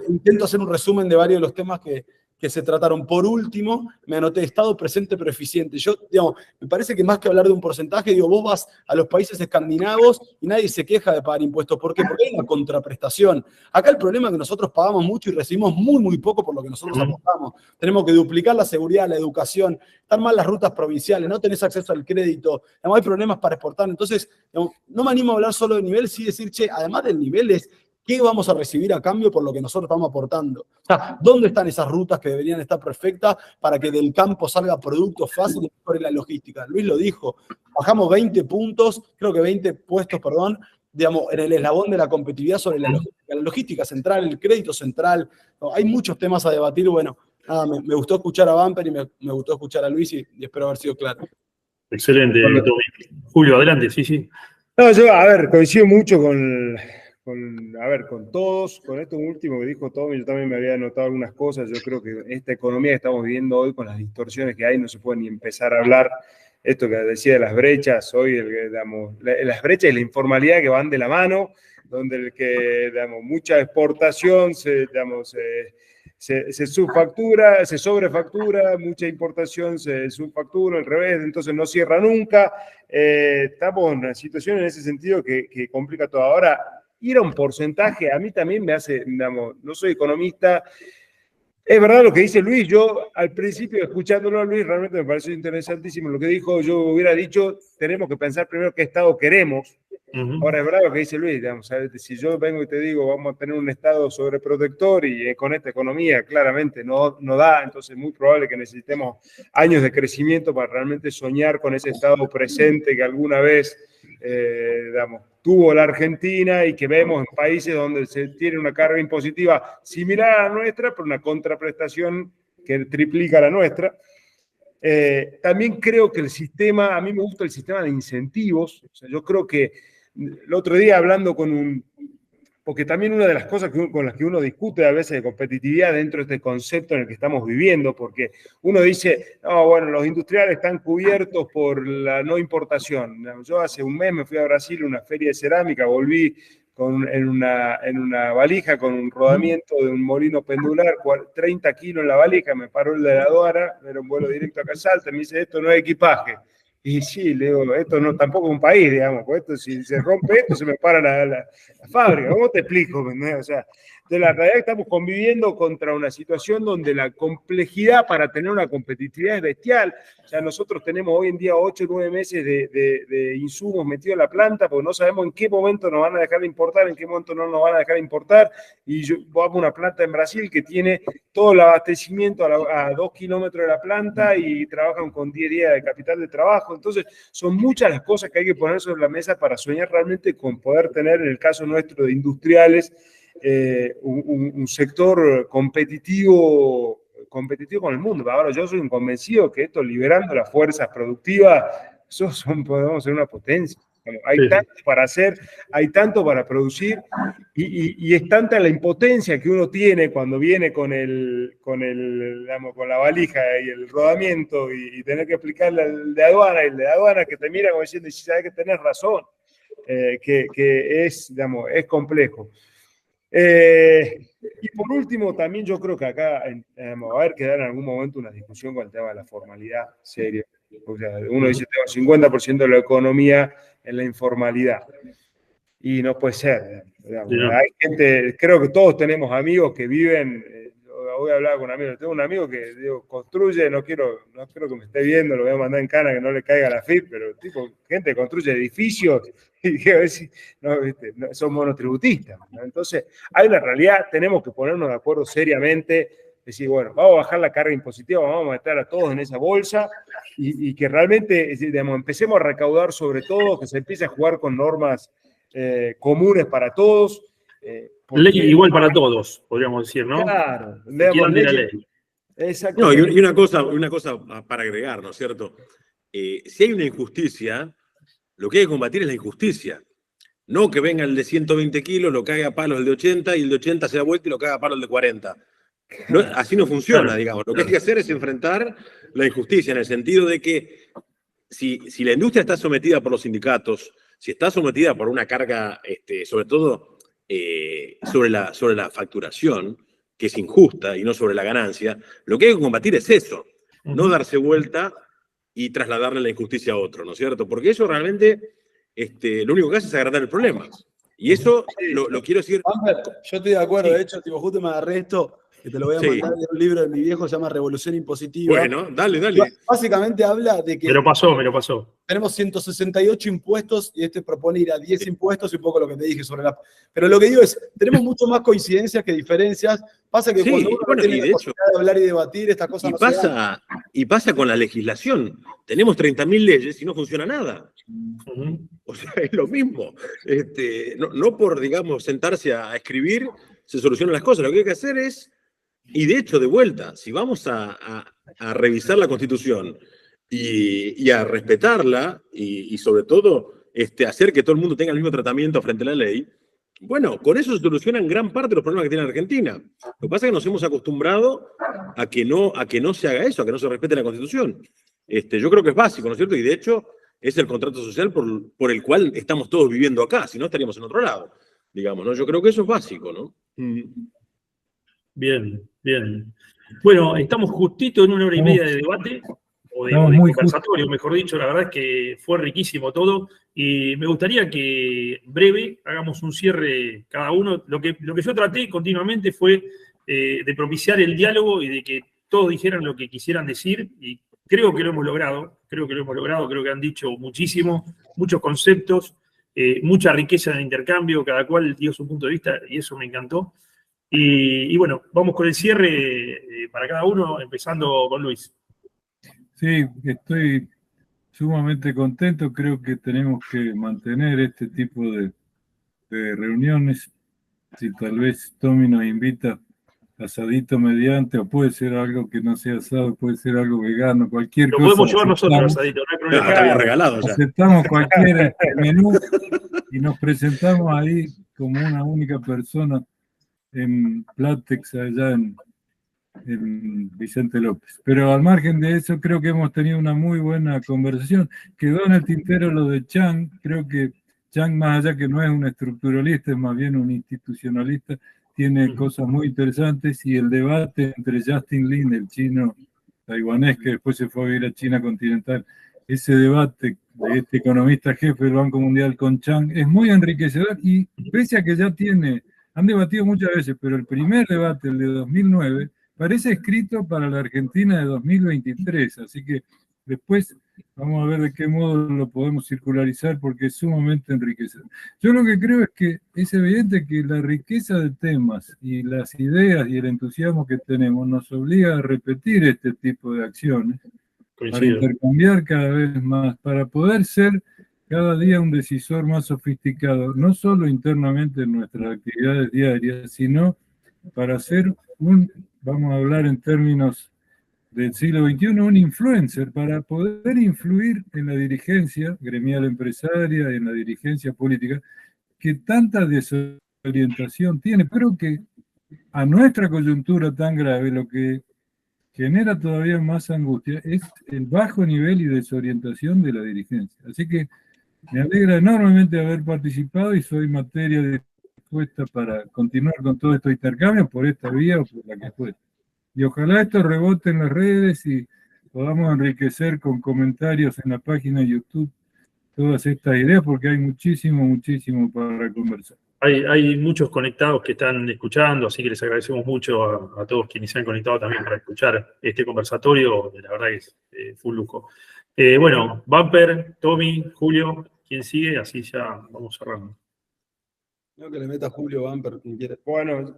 intento hacer un resumen de varios de los temas que se trataron. Por último, me anoté Estado presente pero eficiente. Yo, digamos, me parece que más que hablar de un porcentaje, digo, vos vas a los países escandinavos y nadie se queja de pagar impuestos. ¿Por qué? Porque hay una contraprestación. Acá el problema es que nosotros pagamos mucho y recibimos muy, muy poco por lo que nosotros aportamos. Tenemos que duplicar la seguridad, la educación, están mal las rutas provinciales, no tenés acceso al crédito, no hay problemas para exportar. Entonces, digamos, no me animo a hablar solo de nivel, sí decir, che, además del nivel es ¿qué vamos a recibir a cambio por lo que nosotros estamos aportando? O sea, ¿dónde están esas rutas que deberían estar perfectas para que del campo salga productos fáciles y mejore la logística? Luis lo dijo, bajamos 20 puntos, creo que 20 puestos, perdón, digamos, en el eslabón de la competitividad sobre la logística central, el crédito central. No, hay muchos temas a debatir. Bueno, nada, me gustó escuchar a Bumper y me gustó escuchar a Luis y espero haber sido claro. Excelente, Tommy. Julio, adelante, sí. No, yo, a ver, coincido mucho con todos, con esto último que dijo Tommy, yo también me había anotado algunas cosas. Yo creo que esta economía que estamos viviendo hoy, con las distorsiones que hay, no se puede ni empezar a hablar. Esto que decía de las brechas, hoy, las brechas y la informalidad que van de la mano, donde mucha exportación se subfactura, se sobrefactura, mucha importación se subfactura, al revés, entonces no cierra nunca. Estamos en una situación en ese sentido que complica todo. Ahora, ir a un porcentaje, a mí también me hace, no soy economista. Es verdad lo que dice Luis, yo al principio escuchándolo a Luis realmente me pareció interesantísimo lo que dijo. Yo hubiera dicho, tenemos que pensar primero qué Estado queremos. Ahora es verdad lo que dice Luis, si yo vengo y te digo vamos a tener un Estado sobreprotector y con esta economía claramente no da, entonces es muy probable que necesitemos años de crecimiento para realmente soñar con ese Estado presente que alguna vez tuvo la Argentina y que vemos en países donde se tiene una carga impositiva similar a la nuestra, pero una contraprestación que triplica la nuestra. También creo que el sistema, a mí me gusta el sistema de incentivos. O sea, yo creo que el otro día hablando porque también una de las cosas con las que uno discute a veces de competitividad dentro de este concepto en el que estamos viviendo, porque uno dice, no, bueno, los industriales están cubiertos por la no importación. Yo hace un mes me fui a Brasil a una feria de cerámica, volví en una valija con un rodamiento de un molino pendular, 30 kilos en la valija, me paró el de la aduana, era un vuelo directo a Casalta, me dice, esto no es equipaje. Y sí, le digo, esto no tampoco es un país, digamos, porque esto, si se rompe esto, se me para la fábrica. ¿Cómo te explico? O sea, de la realidad que estamos conviviendo contra una situación donde la complejidad para tener una competitividad es bestial. O sea, nosotros tenemos hoy en día 8 o 9 meses de insumos metidos en la planta porque no sabemos en qué momento nos van a dejar de importar, en qué momento no nos van a dejar de importar. Y yo vamos a una planta en Brasil que tiene todo el abastecimiento a 2 kilómetros de la planta y trabajan con 10 días de capital de trabajo. Entonces, son muchas las cosas que hay que poner sobre la mesa para soñar realmente con poder tener, en el caso nuestro de industriales, un sector competitivo con el mundo. Ahora, yo soy un convencido que esto, liberando las fuerzas productivas, podemos ser una potencia. Bueno, hay tanto para hacer, hay tanto para producir, y es tanta la impotencia que uno tiene cuando viene con la valija y el rodamiento y tener que explicarle al de aduana, y el de aduana que te mira como diciendo, si sabes que tenés razón, que es complejo. Y por último, también yo creo que acá va a haber que dar en algún momento una discusión con el tema de la formalidad seria. O sea, uno dice, tengo 50% de la economía en la informalidad. Y no puede ser. Hay gente, creo que todos tenemos amigos que viven, hoy hablaba con un amigo, tengo un amigo que digo, construye, no quiero que me esté viendo, lo voy a mandar en cana que no le caiga la FIP, pero tipo, gente construye edificios y que a ver si, no, ¿viste? No, son monotributistas, ¿no? Entonces, hay una realidad, tenemos que ponernos de acuerdo seriamente, decir, bueno, vamos a bajar la carga impositiva, vamos a meter a todos en esa bolsa y que realmente, digamos, empecemos a recaudar sobre todo, que se empiece a jugar con normas comunes para todos. Ley igual para todos, podríamos decir, ¿no? Claro, Que quieran de la ley. No, Exactamente. y una cosa para agregar, ¿no es cierto? Si hay una injusticia, lo que hay que combatir es la injusticia. No que venga el de 120 kilos, lo cague a palos el de 80 y el de 80 se da vuelta y lo caga a palos el de 40. No, así no funciona, Claro, digamos. Lo que hay que hacer es enfrentar la injusticia en el sentido de que si la industria está sometida por los sindicatos, si está sometida por una carga, sobre todo sobre la facturación, que es injusta y no sobre la ganancia, lo que hay que combatir es eso, no darse vuelta y trasladarle la injusticia a otro, ¿no es cierto? Porque eso realmente lo único que hace es agrandar el problema. Y eso lo quiero decir. Yo estoy de acuerdo, Sí. de hecho, tipo, justo me agarré esto, que te lo voy a Sí. mandar, de un libro de mi viejo, se llama Revolución Impositiva. Bueno, dale. Básicamente habla de que Me lo pasó. tenemos 168 impuestos y propone ir a 10 impuestos y un poco lo que te dije sobre la... Pero lo que digo es, tenemos mucho más coincidencias que diferencias. Pasa que Sí, cuando uno bueno, no tiene y la de posibilidad de hablar y debatir, estas cosas Y no se dan. pasa con la legislación. Tenemos 30.000 leyes y no funciona nada. O sea, es lo mismo. No por, digamos, sentarse a escribir se solucionan las cosas. Lo que hay que hacer es, y de hecho, de vuelta, si vamos a revisar la Constitución y a respetarla y sobre todo hacer que todo el mundo tenga el mismo tratamiento frente a la ley, bueno, con eso se solucionan gran parte de los problemas que tiene Argentina. Lo que pasa es que nos hemos acostumbrado a que no se haga eso, a que no se respete la Constitución. Yo creo que es básico, ¿no es cierto? Y de hecho es el contrato social por el cual estamos todos viviendo acá, si no estaríamos en otro lado, digamos, ¿no? Yo creo que eso es básico, ¿no? Bien. Bueno, estamos justito en 1 hora y media de debate, o de conversatorio, mejor dicho. La verdad es que fue riquísimo todo, y me gustaría que breve hagamos un cierre cada uno. Lo que yo traté continuamente fue de propiciar el diálogo y de que todos dijeran lo que quisieran decir, y creo que lo hemos logrado, creo que han dicho muchísimo, muchos conceptos, mucha riqueza en el intercambio, cada cual dio su punto de vista y eso me encantó. Y bueno, vamos con el cierre para cada uno, empezando con Luis. Sí, estoy sumamente contento. Creo que tenemos que mantener este tipo de reuniones. Si tal vez Tommy nos invita asadito mediante, o puede ser algo que no sea asado, puede ser algo vegano, cualquier cosa. Lo podemos llevar nosotros, asadito, no hay problema. Está bien regalado ya. Aceptamos cualquier menú y nos presentamos ahí como una única persona en Platex, allá en Vicente López. Pero al margen de eso, creo que hemos tenido una muy buena conversación. Quedó en el tintero lo de Chang. Creo que Chang, más allá que no es un estructuralista, es más bien un institucionalista, tiene cosas muy interesantes, y el debate entre Justin Lin, el chino taiwanés que después se fue a vivir a China continental, ese debate de este economista jefe del Banco Mundial con Chang es muy enriquecedor, y pese a que ya han debatido muchas veces, pero el primer debate, el de 2009, parece escrito para la Argentina de 2023, así que después vamos a ver de qué modo lo podemos circularizar, porque es sumamente enriquecedor. Yo lo que creo es que es evidente que la riqueza de temas y las ideas y el entusiasmo que tenemos nos obliga a repetir este tipo de acciones, para intercambiar cada vez más, para poder ser cada día un decisor más sofisticado, no solo internamente en nuestras actividades diarias, sino para ser vamos a hablar en términos del siglo XXI, un influencer, para poder influir en la dirigencia gremial empresaria, en la dirigencia política, que tanta desorientación tiene. Creo que a nuestra coyuntura tan grave lo que genera todavía más angustia es el bajo nivel y desorientación de la dirigencia. Así que me alegra enormemente haber participado y soy materia dispuesta para continuar con todo estos intercambios por esta vía o por la que fuera. Y ojalá esto rebote en las redes y podamos enriquecer con comentarios en la página de YouTube todas estas ideas, porque hay muchísimo para conversar. Hay muchos conectados que están escuchando, así que les agradecemos mucho a todos quienes se han conectado también para escuchar este conversatorio. La verdad que fue un lujo. Bueno, Bumper, Tommy, Julio, ¿quién sigue? Así ya vamos cerrando. No, que le meta Julio Bumper, quien quiera. Bueno,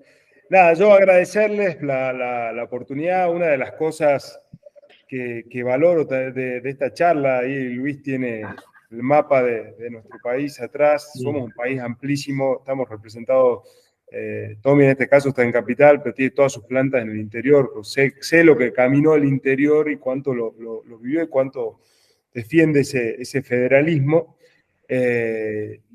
nada, yo agradecerles la oportunidad. Una de las cosas que valoro de esta charla, ahí Luis tiene el mapa de nuestro país atrás. Somos un país amplísimo, estamos representados, Tommy en este caso está en Capital, pero tiene todas sus plantas en el interior. Sé lo que caminó el interior y cuánto lo vivió y cuánto defiende ese federalismo.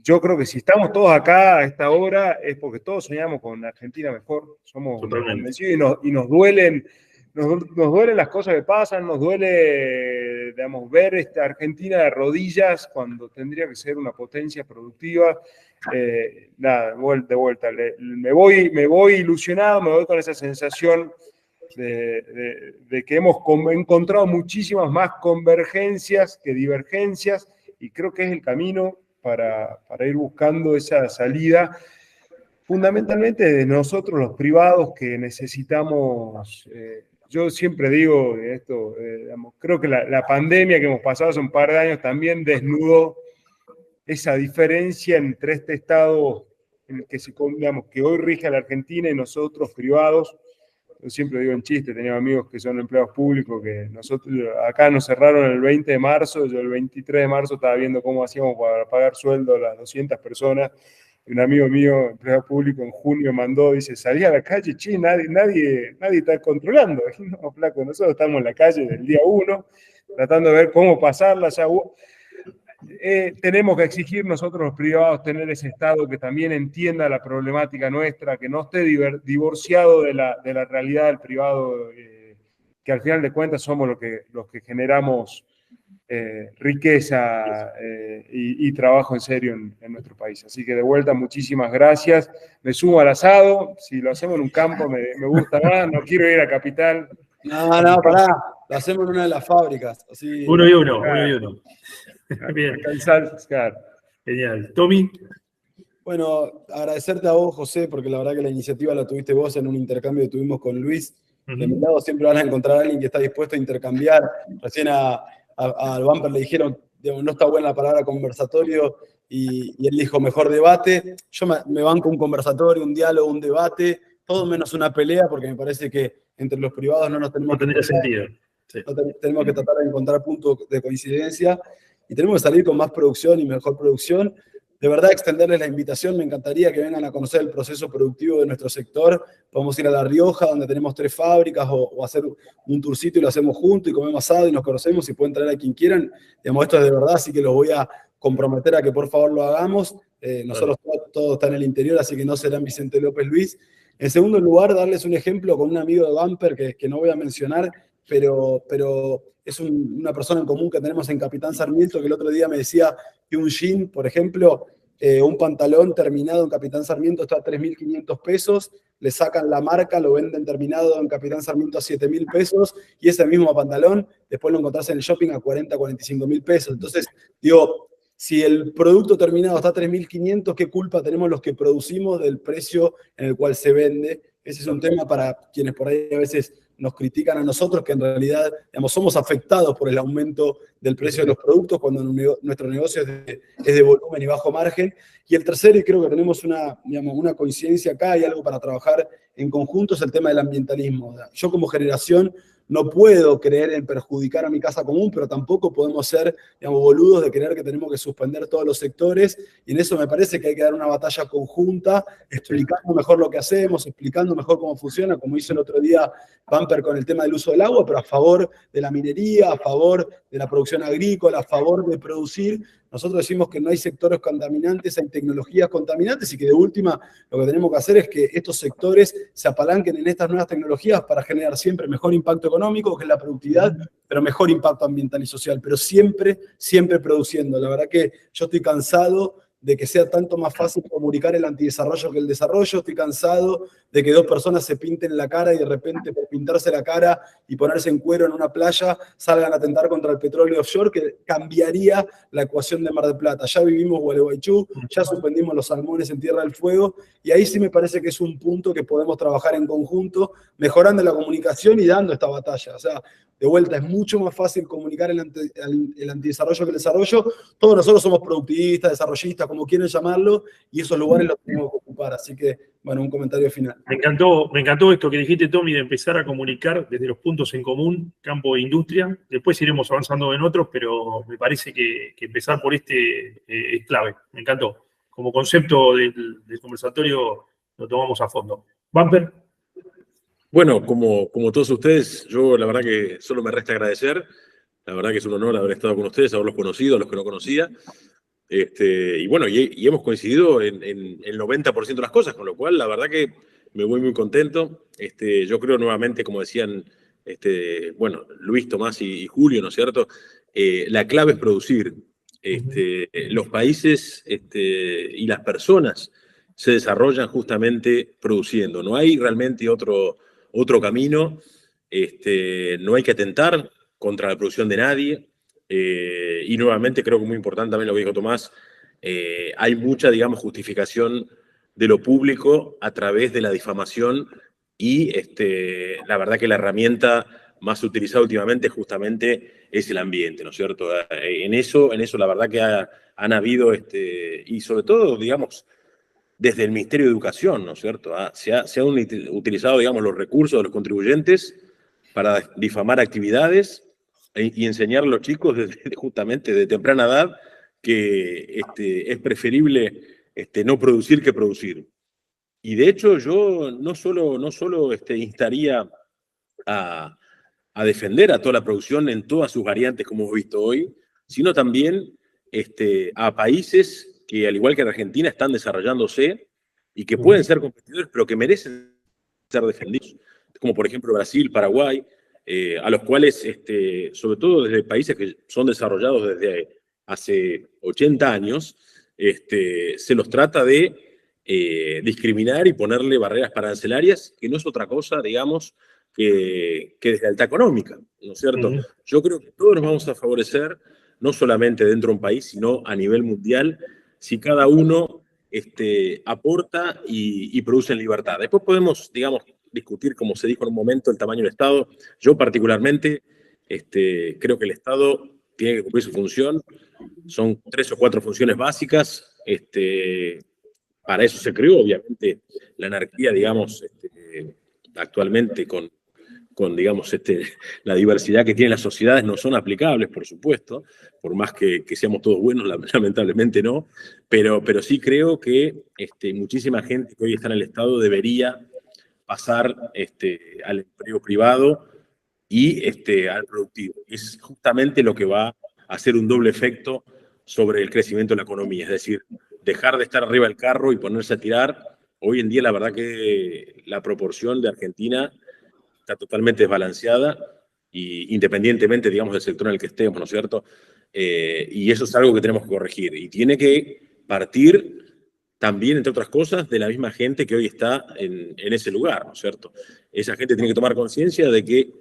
Yo creo que si estamos todos acá a esta hora es porque todos soñamos con una Argentina mejor, somos convencidos y nos duelen las cosas que pasan, nos duele, digamos, ver esta Argentina de rodillas cuando tendría que ser una potencia productiva. Nada, de vuelta, me voy ilusionado, me voy con esa sensación de que hemos encontrado muchísimas más convergencias que divergencias, y creo que es el camino para ir buscando esa salida, fundamentalmente de nosotros los privados que necesitamos. Yo siempre digo esto, digamos, creo que la pandemia que hemos pasado hace un par de años también desnudó esa diferencia entre este Estado en el que, digamos, que hoy rige a la Argentina y nosotros privados. Yo siempre digo en chiste, tenía amigos que son empleados públicos, que nosotros acá nos cerraron el 20 de marzo, yo el 23 de marzo estaba viendo cómo hacíamos para pagar sueldo a las 200 personas, y un amigo mío, empleado público, en junio mandó, dice, salí a la calle, che, nadie está controlando. Y no, flaco, nosotros estamos en la calle del día 1, tratando de ver cómo pasarla. Ya tenemos que exigir nosotros los privados tener ese Estado que también entienda la problemática nuestra, que no esté divorciado de la realidad del privado, que al final de cuentas somos los que generamos riqueza y trabajo en serio en nuestro país. Así que de vuelta, muchísimas gracias. Me sumo al asado. Si lo hacemos en un campo me gusta más. No quiero ir a Capital. No, pará. Lo hacemos en una de las fábricas. Así... Uno y uno. Bien. Claro. Genial. Tommy. Bueno, agradecerte a vos, José, porque la verdad que la iniciativa la tuviste vos en un intercambio que tuvimos con Luis. De mi lado siempre van a encontrar a alguien que está dispuesto a intercambiar. Recién al Bumper le dijeron, digamos, no está buena la palabra conversatorio, y él dijo mejor debate. Yo me banco un conversatorio, un diálogo, un debate, todo menos una pelea, porque me parece que entre los privados no nos tenemos no tendría sentido. Sí. Tenemos que tratar de encontrar puntos de coincidencia y tenemos que salir con más producción y mejor producción. De verdad, extenderles la invitación, me encantaría que vengan a conocer el proceso productivo de nuestro sector. Podemos ir a La Rioja, donde tenemos 3 fábricas, o hacer un tourcito y lo hacemos juntos y comemos asado y nos conocemos, y pueden traer a quien quieran. Digamos, esto es de verdad, así que los voy a comprometer a que por favor lo hagamos. Nosotros todo está en el interior, así que no serán Vicente López Luis. En segundo lugar, darles un ejemplo con un amigo de Bumper que no voy a mencionar, pero es una persona en común que tenemos en Capitán Sarmiento, que el otro día me decía que un jean, por ejemplo, un pantalón terminado en Capitán Sarmiento está a 3.500 pesos, le sacan la marca, lo venden terminado en Capitán Sarmiento a 7.000 pesos, y ese mismo pantalón después lo encontrás en el shopping a 40, 45.000 pesos. Entonces, digo, si el producto terminado está a 3.500, ¿qué culpa tenemos los que producimos del precio en el cual se vende? Ese es un tema para quienes por ahí a veces nos critican a nosotros, que en realidad, digamos, somos afectados por el aumento del precio de los productos cuando nuestro negocio es de volumen y bajo margen. Y el tercero, y creo que tenemos una coincidencia acá y algo para trabajar en conjunto, es el tema del ambientalismo. Yo como generación no puedo creer en perjudicar a mi casa común, pero tampoco podemos ser, digamos, boludos de creer que tenemos que suspender todos los sectores, y en eso me parece que hay que dar una batalla conjunta, explicando mejor lo que hacemos, explicando mejor cómo funciona, como hizo el otro día Bumper con el tema del uso del agua, pero a favor de la minería, a favor de la producción agrícola, a favor de producir. Nosotros decimos que no hay sectores contaminantes, hay tecnologías contaminantes, y que de última lo que tenemos que hacer es que estos sectores se apalanquen en estas nuevas tecnologías para generar siempre mejor impacto económico, que es la productividad, pero mejor impacto ambiental y social, pero siempre produciendo. La verdad que yo estoy cansado de que sea tanto más fácil comunicar el antidesarrollo que el desarrollo. Estoy cansado de que 2 personas se pinten la cara y de repente por pintarse la cara y ponerse en cuero en una playa salgan a atentar contra el petróleo offshore, que cambiaría la ecuación de Mar del Plata. Ya vivimos Gualeguaychú, ya suspendimos los salmones en Tierra del Fuego, y ahí sí me parece que es un punto que podemos trabajar en conjunto, mejorando la comunicación y dando esta batalla. O sea, de vuelta, es mucho más fácil comunicar el antidesarrollo que el desarrollo. Todos nosotros somos productivistas, desarrollistas, como quieran llamarlo, y esos lugares los tenemos que ocupar. Así que, bueno, un comentario final. Me encantó esto que dijiste, Tommy, de empezar a comunicar desde los puntos en común, campo e industria. Después iremos avanzando en otros, pero me parece que empezar por este es clave. Me encantó. Como concepto del conversatorio lo tomamos a fondo. Bumper. Bueno, como todos ustedes, yo la verdad que solo me resta agradecer. La verdad que es un honor haber estado con ustedes, haberlos conocido, a los que no conocía. Y bueno, y hemos coincidido en el 90% de las cosas, con lo cual la verdad que me voy muy contento. Yo creo nuevamente, como decían bueno, Luis, Tomás y Julio, ¿no es cierto? La clave es producir. Los países y las personas se desarrollan justamente produciendo. No hay realmente otro camino. No hay que atentar contra la producción de nadie. Y nuevamente creo que muy importante también lo que dijo Tomás, hay mucha, digamos, justificación de lo público a través de la difamación y la verdad que la herramienta más utilizada últimamente justamente es el ambiente, ¿no es cierto? En eso la verdad que han habido, y sobre todo, digamos, desde el Ministerio de Educación, ¿no es cierto? Se han utilizado, digamos, los recursos de los contribuyentes para difamar actividades y enseñar a los chicos justamente de temprana edad que es preferible no producir que producir. Y de hecho yo no solo instaría a defender a toda la producción en todas sus variantes como hemos visto hoy, sino también a países que al igual que en Argentina están desarrollándose y que pueden ser competidores pero que merecen ser defendidos, como por ejemplo Brasil, Paraguay, a los cuales, sobre todo desde países que son desarrollados desde hace 80 años, se los trata de discriminar y ponerle barreras arancelarias, que no es otra cosa, digamos, que desde alta económica, ¿no es cierto? Yo creo que todos nos vamos a favorecer, no solamente dentro de un país, sino a nivel mundial, si cada uno aporta y produce en libertad. Después podemos, digamos, discutir, como se dijo en un momento, el tamaño del Estado. Yo particularmente creo que el Estado tiene que cumplir su función. Son 3 o 4 funciones básicas. Para eso se creó, obviamente, la anarquía, digamos, actualmente con digamos, la diversidad que tienen las sociedades no son aplicables, por supuesto, por más que seamos todos buenos, lamentablemente no, pero sí creo que muchísima gente que hoy está en el Estado debería pasar al empleo privado y al productivo. Es justamente lo que va a hacer un doble efecto sobre el crecimiento de la economía, es decir, dejar de estar arriba del carro y ponerse a tirar. Hoy en día la verdad que la proporción de Argentina está totalmente desbalanceada, y independientemente, digamos, del sector en el que estemos, ¿no es cierto? Y eso es algo que tenemos que corregir. Y tiene que partir también, entre otras cosas, de la misma gente que hoy está en ese lugar, ¿no es cierto? Esa gente tiene que tomar conciencia de que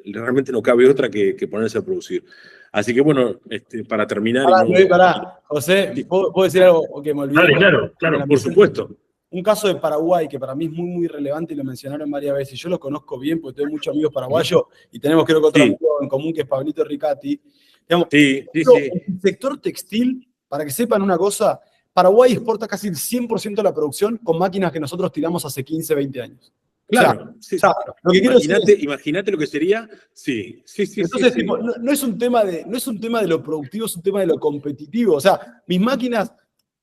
realmente no cabe otra que ponerse a producir. Así que, bueno, para terminar... Pará, José, ¿puedo decir algo que me olvidé? Dale, claro, por supuesto. Un caso de Paraguay que para mí es muy, muy relevante y lo mencionaron varias veces. Yo lo conozco bien porque tengo muchos amigos paraguayos y tenemos creo que otro amigo en común que es Pablito Ricati. Digamos, sí. El sector textil, para que sepan una cosa, Paraguay exporta casi el 100% de la producción con máquinas que nosotros tiramos hace 15, 20 años. Claro, o sea, lo que quiero decir es, imagínate lo que sería, sí. Entonces, tipo, no es un tema de lo productivo, es un tema de lo competitivo. O sea, mis máquinas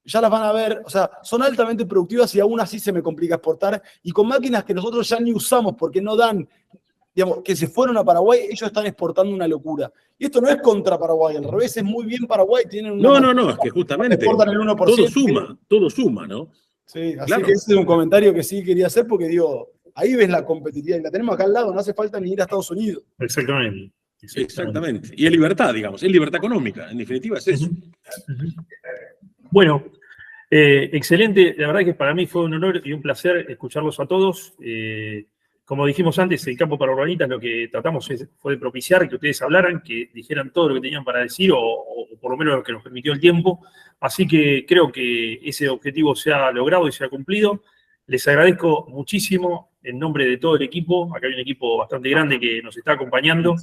ya las van a ver, o sea, son altamente productivas y aún así se me complica exportar. Y con máquinas que nosotros ya ni usamos porque no dan, digamos, que se fueron a Paraguay, ellos están exportando una locura. Y esto no es contra Paraguay, al revés, es muy bien Paraguay. Tienen No, es que justamente exportan el 1%. Todo suma, ¿no? Sí, así que ese es un comentario que sí quería hacer porque digo, ahí ves la competitividad y la tenemos acá al lado, no hace falta ni ir a Estados Unidos. Exactamente. Y es libertad, digamos, es libertad económica, en definitiva es eso. Bueno, excelente. La verdad que para mí fue un honor y un placer escucharlos a todos. Como dijimos antes, el Campo para Urbanitas lo que tratamos fue de propiciar que ustedes hablaran, que dijeran todo lo que tenían para decir o por lo menos lo que nos permitió el tiempo. Así que creo que ese objetivo se ha logrado y se ha cumplido. Les agradezco muchísimo en nombre de todo el equipo. Acá hay un equipo bastante grande que nos está acompañando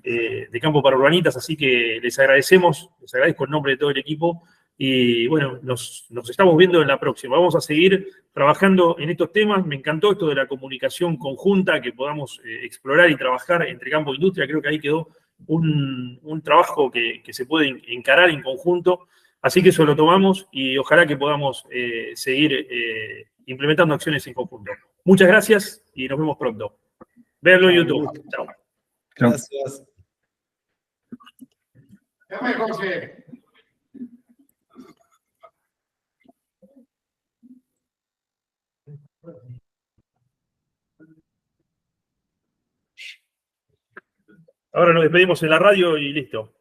de Campo para Urbanitas, así que les agradezco en nombre de todo el equipo. Y bueno, nos estamos viendo en la próxima. Vamos a seguir trabajando en estos temas. Me encantó esto de la comunicación conjunta, que podamos explorar y trabajar entre campo e industria. Creo que ahí quedó un trabajo que se puede encarar en conjunto. Así que eso lo tomamos y ojalá que podamos seguir implementando acciones en conjunto. Muchas gracias y nos vemos pronto. Véanlo en YouTube. Chao. Gracias. Llame, Jorge. Ahora nos despedimos en la radio y listo.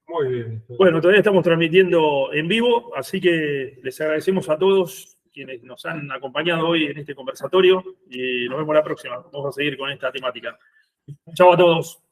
Muy bien. Bueno, todavía estamos transmitiendo en vivo, así que les agradecemos a todos quienes nos han acompañado hoy en este conversatorio y nos vemos la próxima. Vamos a seguir con esta temática. Chao a todos.